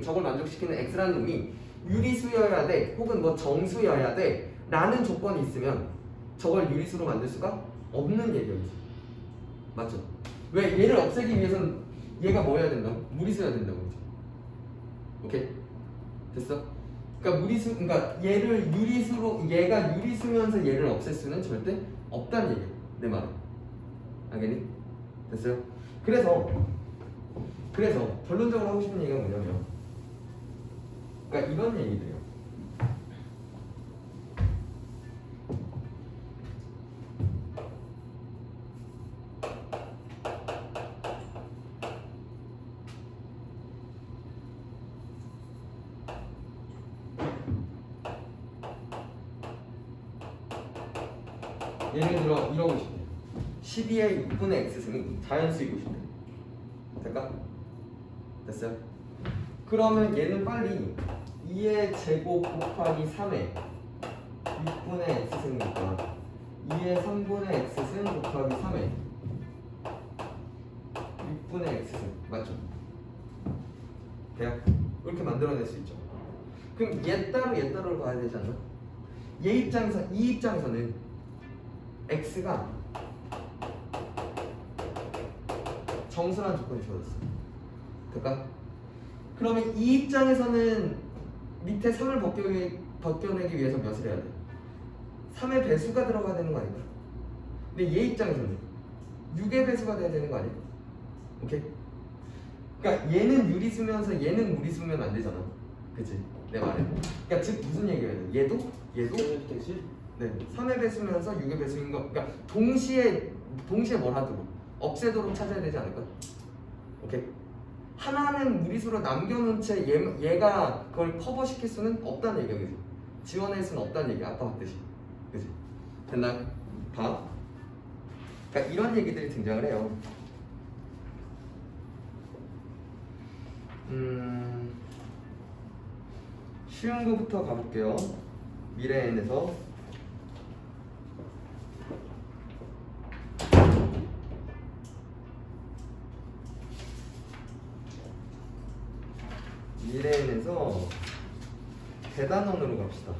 저걸 만족시키는 x라는 놈이 유리수여야 돼 혹은 뭐 정수여야 돼 라는 조건이 있으면 저걸 유리수로 만들 수가 없는 얘기야. 그지? 맞죠? 왜? 얘를 없애기 위해서는 얘가 뭐여야 된다고? 무리수여야 된다고. 그지? 오케이? 됐어? 그러니까 얘를 얘가 유리수면서 얘를 없앨 수는 절대 없다는 얘기야. 내 말은. 알겠니? 됐어요? 그래서 결론적으로 하고 싶은 얘기가 뭐냐면 그러니까 이런 얘기들이에요. 예를 들어 이러고 싶대. 12의 6분의 x승이 자연수이고 싶대. 될까? 됐어요? 그러면 얘는 빨리 2의 제곱 곱하기 3의 6분의 x승이니까 2의 3분의 x승 곱하기 3의 6분의 x승 맞죠? 돼요? 이렇게 만들어낼 수 있죠. 그럼 얘 따로 봐야 되지 않나? 이 입장에서는 x가 정수라는 조건이 주어졌어. 될까? 그러면 이 입장에서는 밑에 3을 벗겨내기 위해서 몇을 해야 돼? 3의 배수가 들어가야 되는 거 아닌가? 근데 얘 입장에서는 6의 배수가 돼야 되는 거 아니야? 오케이? 그러니까 얘는 유리수면서 얘는 무리수면 안 되잖아. 그치? 내 말에. 그러니까 즉 무슨 얘기예요? 얘도 네, 3의 배수면서 6의 배수인 거. 그러니까 동시에 뭘 하도록 없애도록 찾아야 되지 않을까? 오케이. 하나는 무리수로 남겨놓은 채 얘가 그걸 커버시킬 수는 없다는 얘기야. 그지? 지원할 수는 없다는 얘기야. 아까 봤듯이. 그지? 됐나? 봐. 그러니까 이런 얘기들이 등장을 해요. 쉬운 거부터 가볼게요. 미래 n에서 대단원으로 갑시다.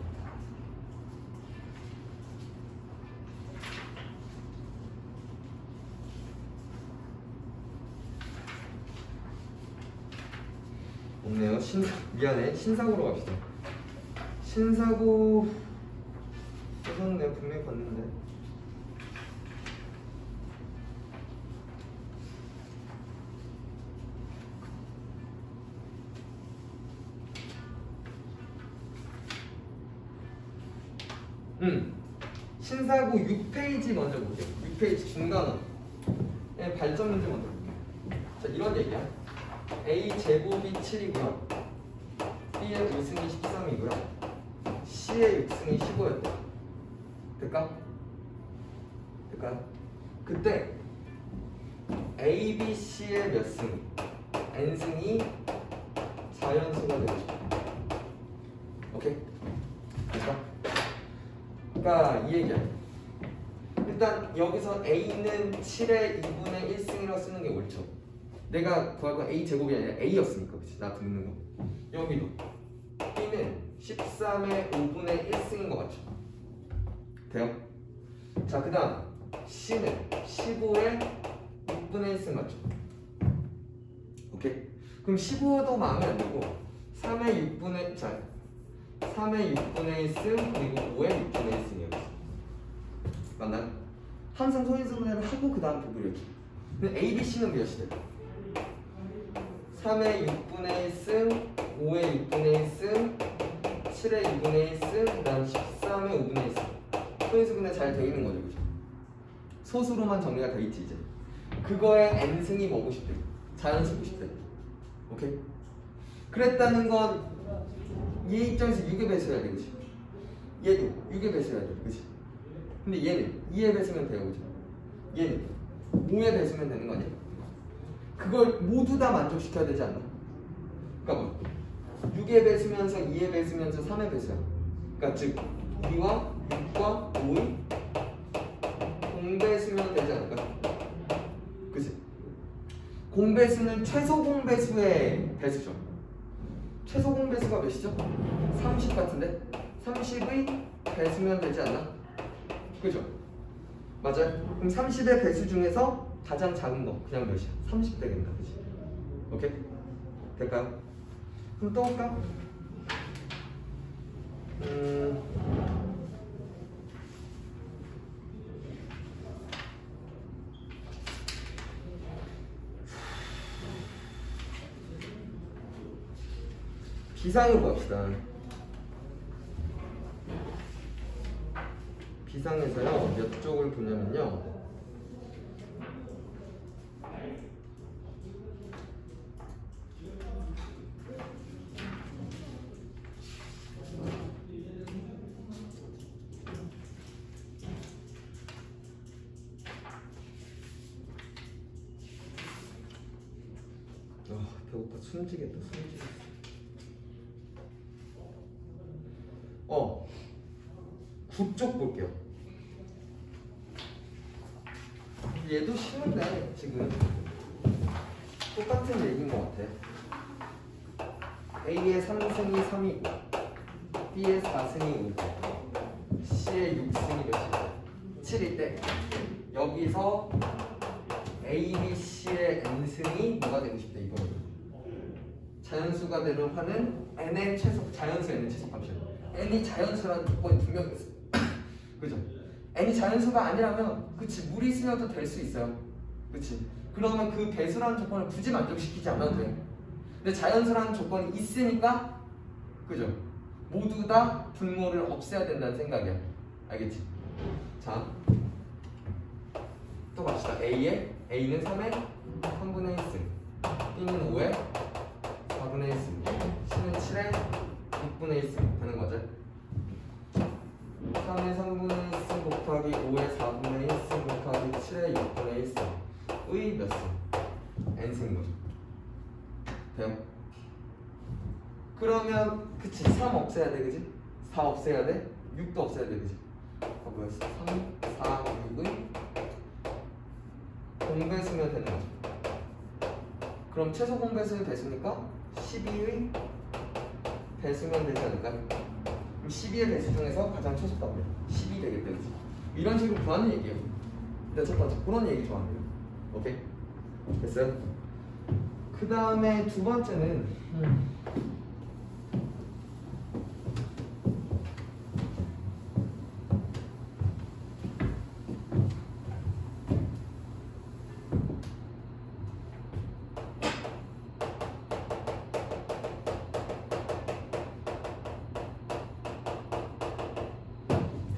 없네요. 미안해. 신사고로 갑시다. 신사고 우선 내가 분명히 봤는데 신사고 6페이지 먼저 볼게요. 6페이지 중간원 발전 문제 먼저 볼게요. 자, 이런 얘기야. A 제곱이 7이고요. B의 5승이 13이고요. C의 6승이 15였대. 될까? 그때 A, B, C의 몇 승? N승이 4연수가 되고 오케이? 될까? 그러니까 이 얘기야. 일단 여기서 A는 7의 2분의 1승이라고 쓰는 게 옳죠. 내가 구할 건 A 제곱이 아니라 A였으니까. 그치? 나 긋는 거. 여기도 B는 13의 5분의 1승인 거 맞죠? 돼요? 자, 그 다음 C는 15의 6분의 1승 맞죠? 오케이? 그럼 15도 마음에 안 들고 3의 6분의 1승 그리고 5의 6분의 1승이에요. 맞나요? 항상 소인수분해를 하고 그 다음 부분을 이렇게. 근데 A, B, C는 몇이 돼? 3의 6분의 1승, 5의 6분의 1승, 7의 2분의 1승, 그 다음 13의 5분의 1승. 소인수분해 잘 돼 있는 거죠, 그죠? 소수로만 정리가 돼 있지, 이제. 그거의 n승이 뭐고 싶대? 자연수고 싶대. 오케이? 그랬다는 건 얘 입장에서 6의 배수해야 돼, 그치? 얘도 6의 배수해야 돼, 그치? 근데 얘는 2의 배수면 돼요, 그죠? 얘는 5의 배수면 되는 거 아니야? 그걸 모두 다 만족시켜야 되지 않나? 그러니까 뭐 6의 배수면서 2의 배수면서 3의 배수야. 그러니까 즉 2와 6과 5의 공배수면 되지 않을까? 그치? 공배수는 최소 공배수의 배수죠. 최소 공배수가 몇이죠? 30 같은데? 30의 배수면 되지 않나? 그죠? 맞아요? 그럼 30의 배수 중에서 가장 작은 거 그냥 몇이야? 30 되겠다, 그치? 오케이? 될까요? 그럼 또 볼까? 비상으로 갑시다. 비상에서요 몇 쪽을 보냐면요, 배고파. 숨지겠다. 9쪽 볼게요. 얘도 쉬운데 지금 똑같은 얘기인 것 같아. A의 3승이 3이고 B의 4승이 5고 C의 6승이 몇이고 7일 때 여기서 A, B, C의 n승이 뭐가 되고 싶다 이거는. 자연수가 되는 화는 n의 최소, 자연수 n의 최소값이야. n이 자연수라는 조건이 분명히 있어. 그죠? n이 자연수가 아니라면 그치 무리수여도 될 수 있어요. 그치? 그러면 그 배수라는 조건을 굳이 만족시키지 않아도 돼. 근데 자연수라는 조건이 있으니까 그죠? 모두 다 분모를 없애야 된다는 생각이야. 알겠지? 자, 또 갑시다. A는 3의 3분의 1승, B는 5의 4분의 1승, C는 7의 6분의 1승 되는 거죠. 3의 3분의 1승 곱하기 5의 4분의 1승 곱하기 7의 6분의 1승의 몇 승? n승인 거죠. 돼요? 그러면 그치 3 없애야 돼, 그치? 4 없애야 돼? 6도 없애야 돼, 그치? 뭐였어? 3, 4, 6의 공배수면 되는 거죠. 그럼 최소 공배수의 배수니까 12의 배수면 되지 않을까? 그럼 12의 배수 중에서 가장 최소값이야. 12 되겠다, 그치? 이런 식으로 구하는 얘기예요. 근데 첫 번째 그런 얘기 좋아하네요. 오케이? 됐어요? 그 다음에 두 번째는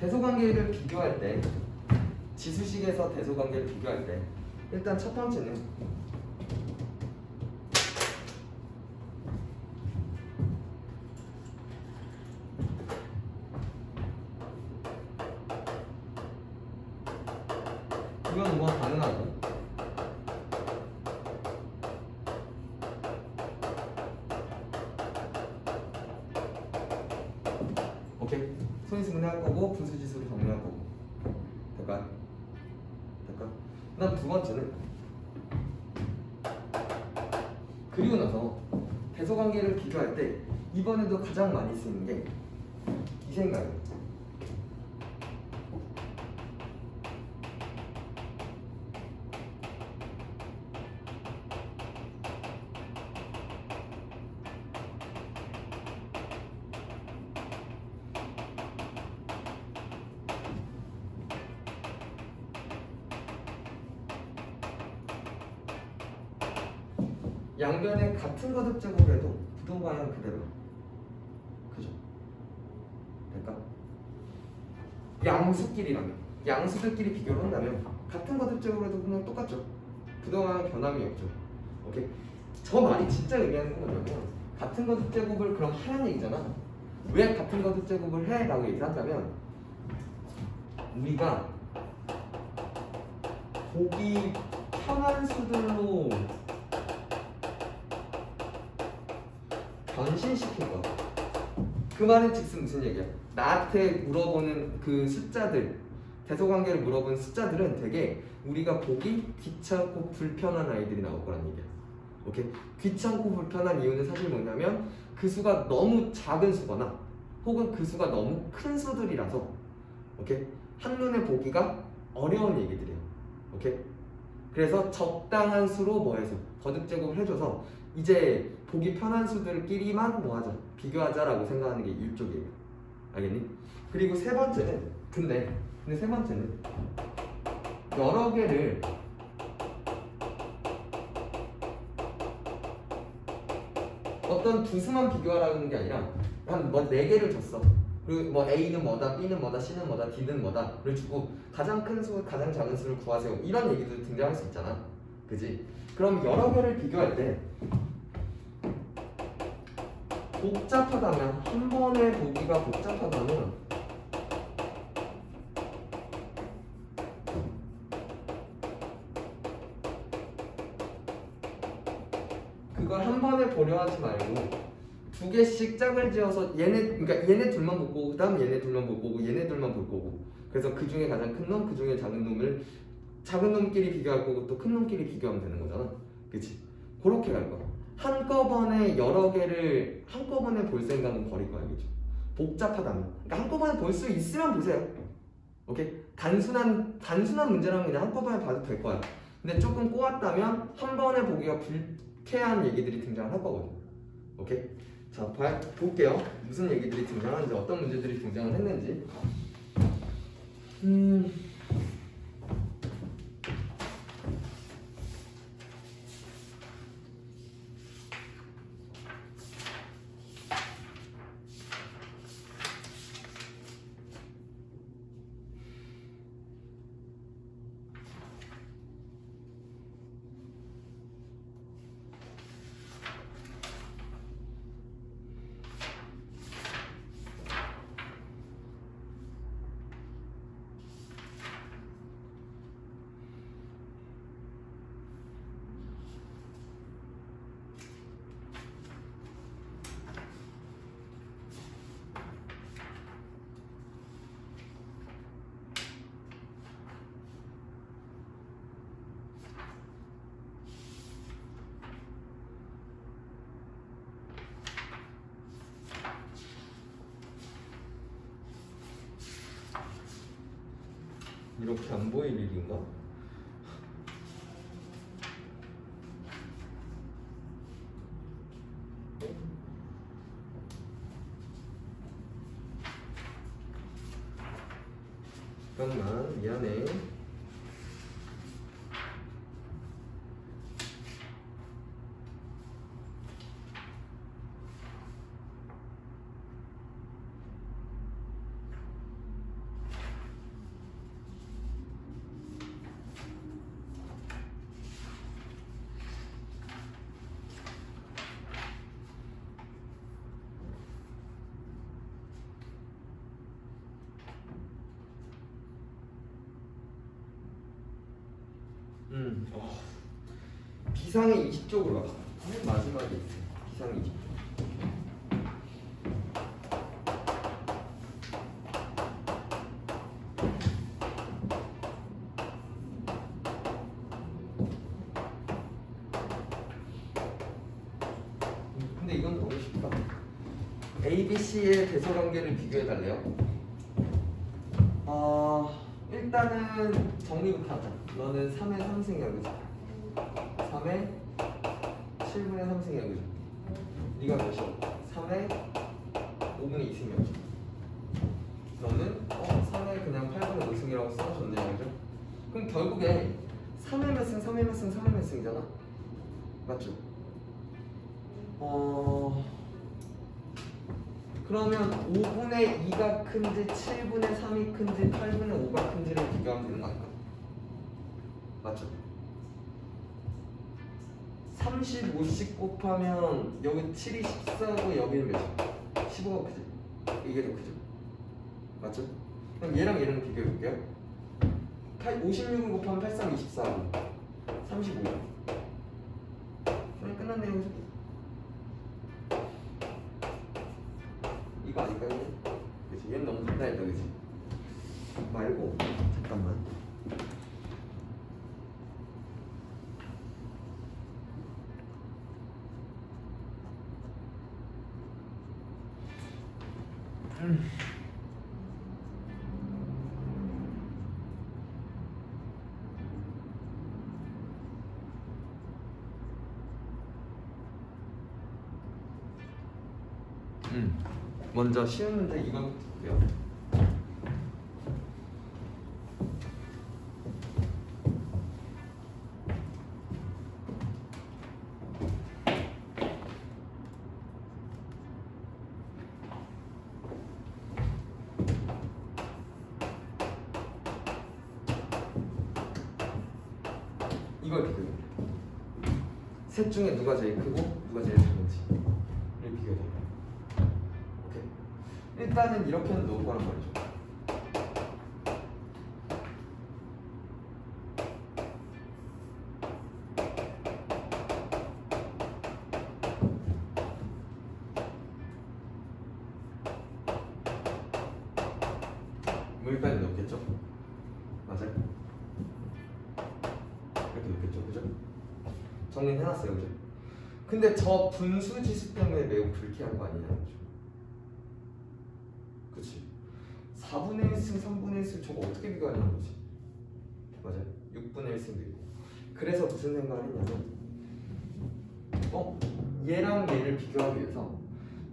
대소관계를 비교할 때, 지수식에서 대소관계를 비교할 때 일단 첫 번째는 이건 뭐 가능하고 오케이? 소인수분해 할 거고 분수지수로 정리할 거고 될까요? 될까? 그 다음 두 번째는 그리고 나서 대소관계를 비교할 때 이번에도 가장 많이 쓰이는 게 이 생각이에요. 양변에 같은 거듭 제곱을 해도 부동방향 그대로. 그죠? 될까? 양수끼리라면, 양수들끼리 비교를 한다면 같은 거듭 제곱을 해도 그냥 똑같죠. 부동방향 변함이 없죠. 오케이? 저 말이 진짜 의미하는 건 뭐냐면 같은 거듭 제곱을 그럼 하라는 얘기잖아. 왜 같은 거듭 제곱을 해? 라고 얘기를 한다면 우리가 보기 편한 수들로 변신시킬 거야. 그 말은 즉슨 무슨 얘기야? 나한테 물어보는 그 숫자들, 대소관계를 물어보는 숫자들은 되게 우리가 보기 귀찮고 불편한 아이들이 나올 거란 얘기야. 오케이? 귀찮고 불편한 이유는 사실 뭐냐면 그 수가 너무 작은 수거나 혹은 그 수가 너무 큰 수들이라서 오케이? 한눈에 보기가 어려운 얘기들이에요. 오케이? 그래서 적당한 수로 뭐 해서 거듭 제곱을 해줘서 이제 보기 편한 수들끼리만 뭐 하자, 비교하자라고 생각하는 게 이쪽이에요. 알겠니? 그리고 세 번째는 근데 세 번째는 여러 개를 어떤 두 수만 비교하라는 게 아니라 한 뭐 네 개를 줬어. 그리고 뭐 A는 뭐다, B는 뭐다, C는 뭐다, D는 뭐다를 주고 가장 큰 수, 가장 작은 수를 구하세요. 이런 얘기도 등장할 수 있잖아. 그지? 그럼 여러 개를 비교할 때 복잡하다면, 한 번에 보기가 복잡하다면 그걸 한 번에 보려 하지 말고 두 개씩 짝을 지어서 그러니까 얘네 둘만 볼 거고, 그 다음 얘네 둘만 볼 거고, 얘네 둘만 볼 거고, 그래서 그 중에 가장 큰 놈, 그 중에 작은 놈을 작은 놈끼리 비교할 거고 또 큰 놈끼리 비교하면 되는 거잖아. 그치? 그렇게 갈 거야. 한꺼번에 여러 개를 한꺼번에 볼 생각은 버릴 거야. 그죠? 복잡하다면. 그러니까 한꺼번에 볼 수 있으면 보세요. 오케이? 단순한 문제라면 그냥 한꺼번에 봐도 될 거야. 근데 조금 꼬았다면 한 번에 보기가 불쾌한 얘기들이 등장을 할 거거든. 오케이? 자, 볼게요. 무슨 얘기들이 등장하는지, 어떤 문제들이 등장을 했는지. 이렇게 안 보일 일인가? 잠깐만, 미안해. 비상의 20쪽으로 가. 맨 마지막에 있어요. 비상의 20쪽. 근데 이건 너무 쉽다. A, B, C의 대소관계를 비교해달래요. 일단은 정리부터 하자. 너는 3의 3승이야, 그죠? 3의 7분의 3승이야, 그죠? 네가 몇이야? 3의 5분의 2승이야, 그죠? 너는 3의 그냥 8분의 5승이라고 써줬네요, 그죠? 그럼 결국에 3의 몇 승, 3의 몇 승, 3의 몇 승이잖아. 맞죠? 그러면 5분의 2가 큰지 7분의 3이 큰지 8분의 5가 큰지를 비교하면 되는 거 아닐까? 맞죠? 35씩 곱하면 여기 7이 14고 여기는 몇이야? 15가 크지? 이게 더 크죠? 맞죠? 그럼 얘랑 얘랑 비교해 볼게요. 56을 곱하면 83, 24고 35. 그냥 끝났네요. 그죠? 이거 아닐까요? 그치? 얘는 너무 간단했다. 그치? 말고 잠깐만. 먼저 쉬운 문제 이거부터 볼게요. 이걸 비교해. 셋 중에 누가 제일 크고 누가 제일 작은지를 비교해. 오케이. 일단은 이렇게는 넣을 거란 말이죠. 여기까지 넣겠죠? 맞아요? 이렇게 넣겠죠? 그죠? 정리는 해놨어요. 그죠? 근데 저 분수 지수 때문에 매우 불쾌한 거 아니냐는 거죠. 그치? 4분의 1승, 3분의 1승 저거 어떻게 비교하냐는 거지. 맞아요? 6분의 1승도 있고. 그래서 무슨 생각을 했냐면 얘랑 얘를 비교하기 위해서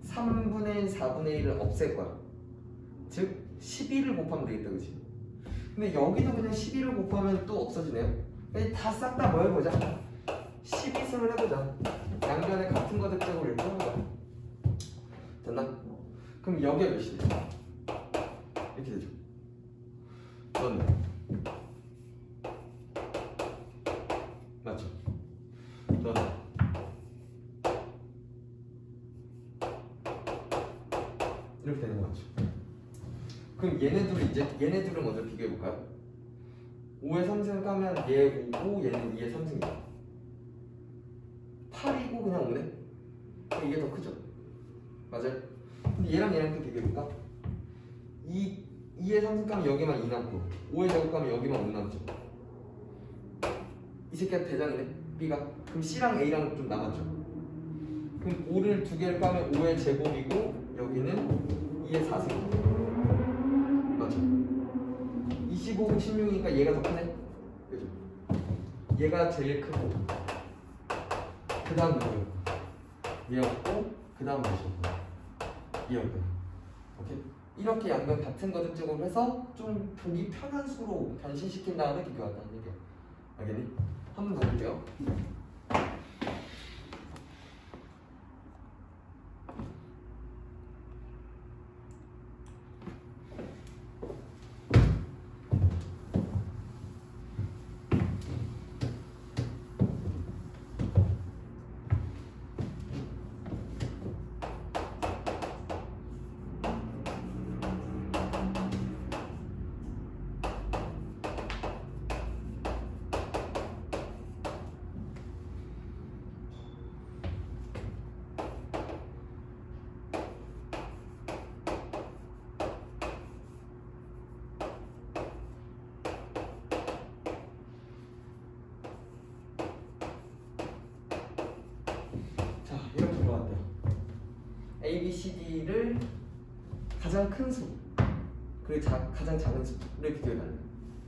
3분의 1, 4분의 1을 없앨 거야. 즉 12를 곱하면 되겠다. 그치? 근데 여기도 그냥 12를 곱하면 또 없어지네요. 다 싹 다 뭐 해보자. 12승을 해보자. 양변에 같은 거 득점을 이렇게 해보자. 됐나? 그럼 여기가 몇이 되죠? 이렇게 되죠. 너는 맞죠? 너는 이렇게 되는 거 맞죠? 그럼 얘네들을 먼저 비교해 볼까요? 5에 3승 까면 얘 5고 얘는 2에 3승이야. 8이고 그냥 5네? 이게 더 크죠? 맞아요? 근데 얘랑 얘랑 또 비교해볼까? 2에 3승 까면 여기만 2 남고 5에 제곱 까면 여기만 5 남죠? 이 새끼가 대장이네? B가? 그럼 C랑 A랑 좀 남았죠? 그럼 5를 두 개를 까면 5의 제곱이고 여기는 2의 4승. 맞죠? 25고 16이니까 얘가 더 크네? 그죠? 얘가 제일 크고 그 다음 누구요? 얘였고 그 다음 몇이었고 얘였고. 오케이? 이렇게 양변 같은 거를 쪽으로 해서 좀 보기 편한 수로 변신시킨 다음에 비교한다는 얘기야. 알겠니? 한 번 더 볼게요. 이렇게 들어왔대요. A, B, C, D를 가장 큰 수 그리고 가장 작은 수를 비교해달래요.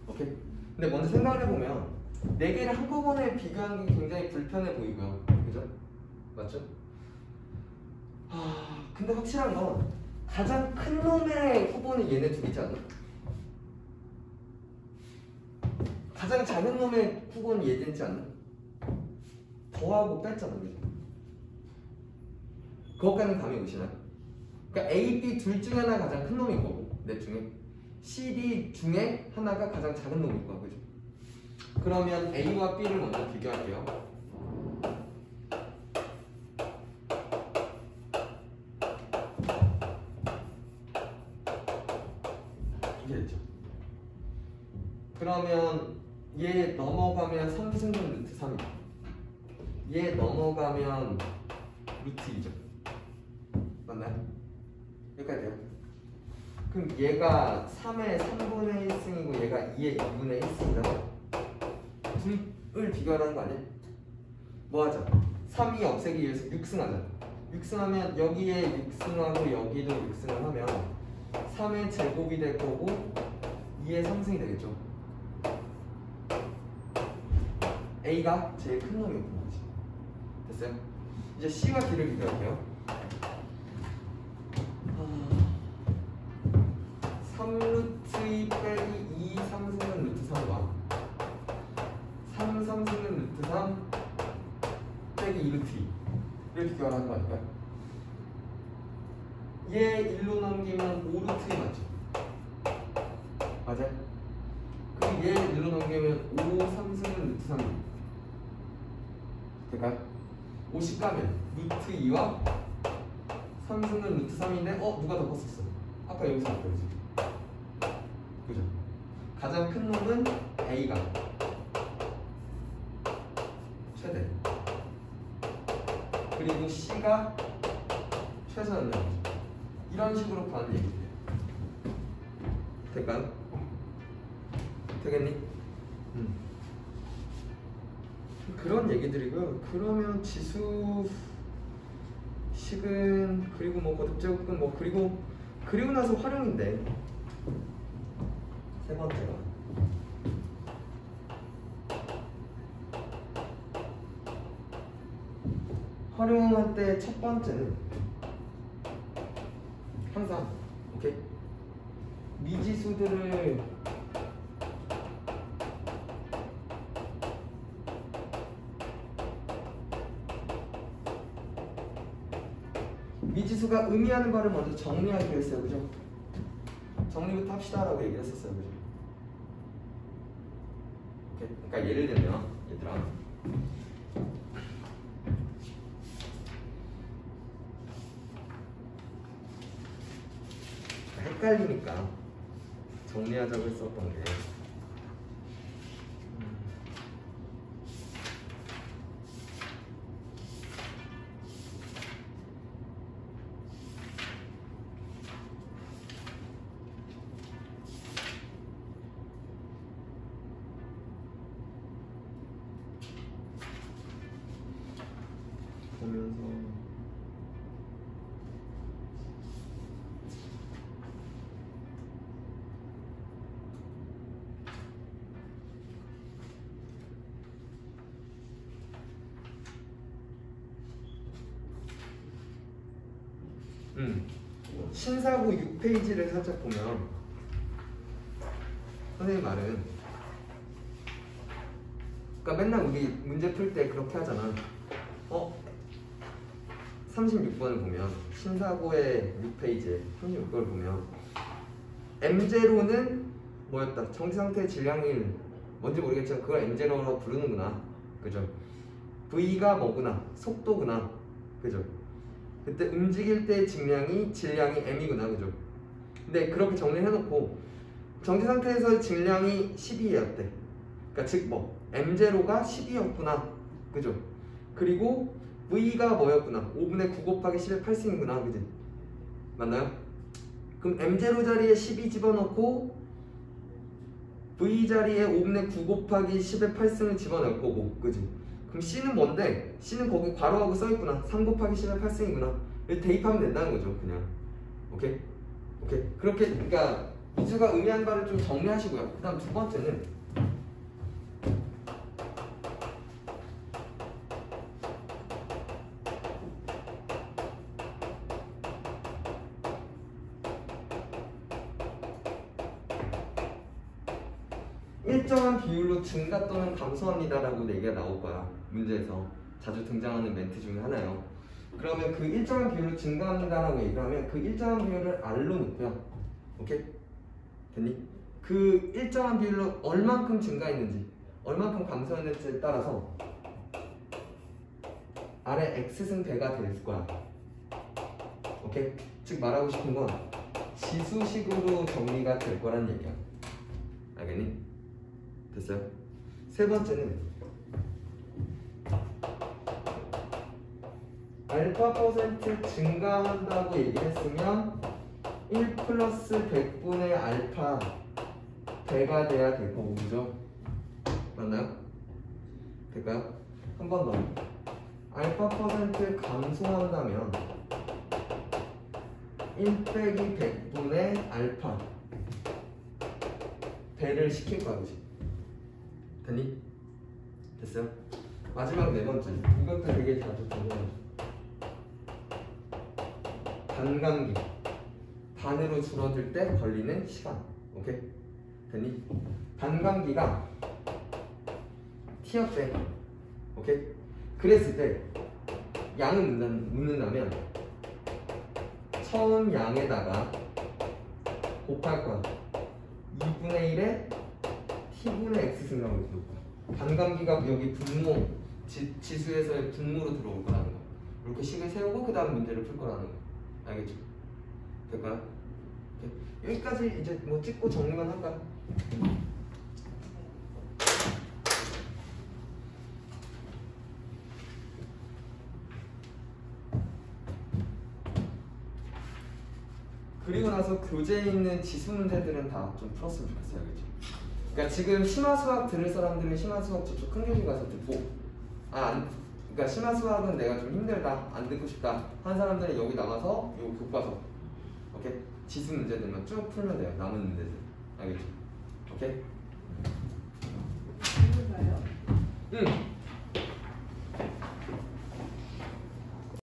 오케이? 근데 먼저 생각을 해보면 4개를 한꺼번에 비교하는 게 굉장히 불편해 보이고요. 그죠? 맞죠? 근데 확실한 건 가장 큰 놈의 후보는 얘네 둘이지 않나? 가장 작은 놈의 후보는 얘 되지 않나? 더하고 뺐잖아. 그죠? 그것까지는 감이 오시나요? 그러니까 A, B 둘 중에 하나 가장 큰 놈인 거고 넷 중에 C, D 중에 하나가 가장 작은 놈일 거야, 그죠? 그러면 A와 B를 먼저 비교할게요. 이게 됐죠? 그러면 얘 넘어가면 3승분 루트 3이죠. 얘 넘어가면 루트 2죠. 맞나요? 여기까지 돼요. 그럼 얘가 3의 3분의 1승이고 얘가 2의 2분의 1승이잖아. 둘을 비교하라는 거 아니야? 뭐 하자? 3이 없애기 위해서 6승 하자. 6승 하면 여기에 6승하고 여기도 6승을 하면 3의 제곱이 될 거고 2의 3승이 되겠죠. A가 제일 큰 놈이 없는 거지. 됐어요? 이제 C와 D를 비교할게요. 3루트 2 빼기 2 3승은 루트 3과 3 3승은 루트 3 빼기 2루트 2를 비교하라는 거 아닐까요? 얘 1로 넘기면 5루트 2 맞죠? 맞아요? 그럼 얘 1로 넘기면 5 3승은 루트 3 될까요? 50 가면 루트 2와 3승은 루트 3인데 누가 더 컸었어? 아까 여기서 봤죠? 그죠? 가장 큰 놈은 A가 최대 그리고 C가 최소였는 거죠. 이런 식으로 구하는 얘기예요. 될까요? 되겠니? 그런 얘기들이고요. 그러면 지수 식은 그리고 뭐 거듭제곱근 뭐 그리고 나서 활용인데 세 번째가 활용할 때 첫 번째는 항상 오케이 미지수들을 미지수가 의미하는 바를 먼저 정리하기로 했어요, 그죠? 정리부터 합시다라고 얘기를 했었어요, 그죠? 오케이. 그러니까 예를 들면 얘들아 헷갈리니까 정리하자고 했었던 게 보면서 신사고 6페이지를 살짝 보면 선생님 말은 그러니까 맨날 우리 문제 풀 때 그렇게 하잖아. 36번을 보면 신사고의 6페이지에 36번을 보면 M0는 뭐였다? 정지상태의 질량이 뭔지 모르겠지만 그걸 M0로 부르는구나. 그죠? V가 뭐구나? 속도구나. 그죠? 그때 움직일 때의 질량이 M이구나. 그죠? 근데 그렇게 정리해놓고 정지상태에서의 질량이 12였대. 그러니까 즉 뭐 M0가 12였구나. 그죠? 그리고 V가 뭐였구나? 5분의 9 곱하기 10의 8승이구나. 그지? 맞나요? 그럼 M0 자리에 12 집어넣고 V 자리에 5분의 9 곱하기 10의 8승을 집어넣을 거고. 그지? 그럼 C는 뭔데? C는 거기 괄호하고 써있구나. 3 곱하기 10의 8승이구나. 이렇게 대입하면 된다는 거죠. 그냥. 오케이? 오케이. 그렇게 그러니까 미수가 의미하는 바를 좀 정리하시고요. 그 다음 두 번째는 일정한 비율로 증가 또는 감소합니다라고 얘기가 나올 거야. 문제에서 자주 등장하는 멘트 중에 하나요. 그러면 그 일정한 비율로 증가합니다라고 얘기를 하면 그 일정한 비율을 R로 놓고요. 오케이? 됐니? 그 일정한 비율로 얼만큼 증가했는지 얼만큼 감소했는지에 따라서 R의 X승 배가 될 거야. 오케이? 즉 말하고 싶은 건 지수식으로 정리가 될 거란 얘기야. 알겠니? 됐어요? 세 번째는 알파 퍼센트 증가한다고 얘기했으면 1 플러스 100분의 알파 배가 돼야 될 거고, 그죠? 맞나요? 될까요? 한 번 더. 알파 퍼센트 감소한다면 1 빼기 100분의 알파 배를 시킬 거야, 그지? 됐니? 됐어요? 마지막 네 번째. 이것도 되게 자주 보면 반감기. 반으로 줄어들 때 걸리는 시간. 오케이? 됐니? 반감기가 T였대. 오케이? 그랬을 때 양을 묻는다면 처음 양에다가 곱할 거야. 2분의 1에 T분의 X승이라고 들어올 거야. 반감기가 여기 분모, 지수에서의 분모로 들어올 거라는 거. 이렇게 식을 세우고 그 다음 문제를 풀 거라는 거. 알겠죠? 될까요? 오케이. 여기까지 이제 뭐 찍고 정리만 할까요? 그리고 나서 교재에 있는 지수 문제들은 다 좀 풀었으면 좋겠어요. 알겠죠? 그러니까 지금 심화수학 들을 사람들은 심화수학 저쪽 큰 교실 가서 듣고 그러니까 심화수학은 내가 좀 힘들다, 안 듣고 싶다 한 사람들은 여기 나가서 요 교과서 오케이? 지수 문제들만 쭉 풀면 돼요. 남은 문제들. 알겠죠? 오케이? 해볼까요? 응.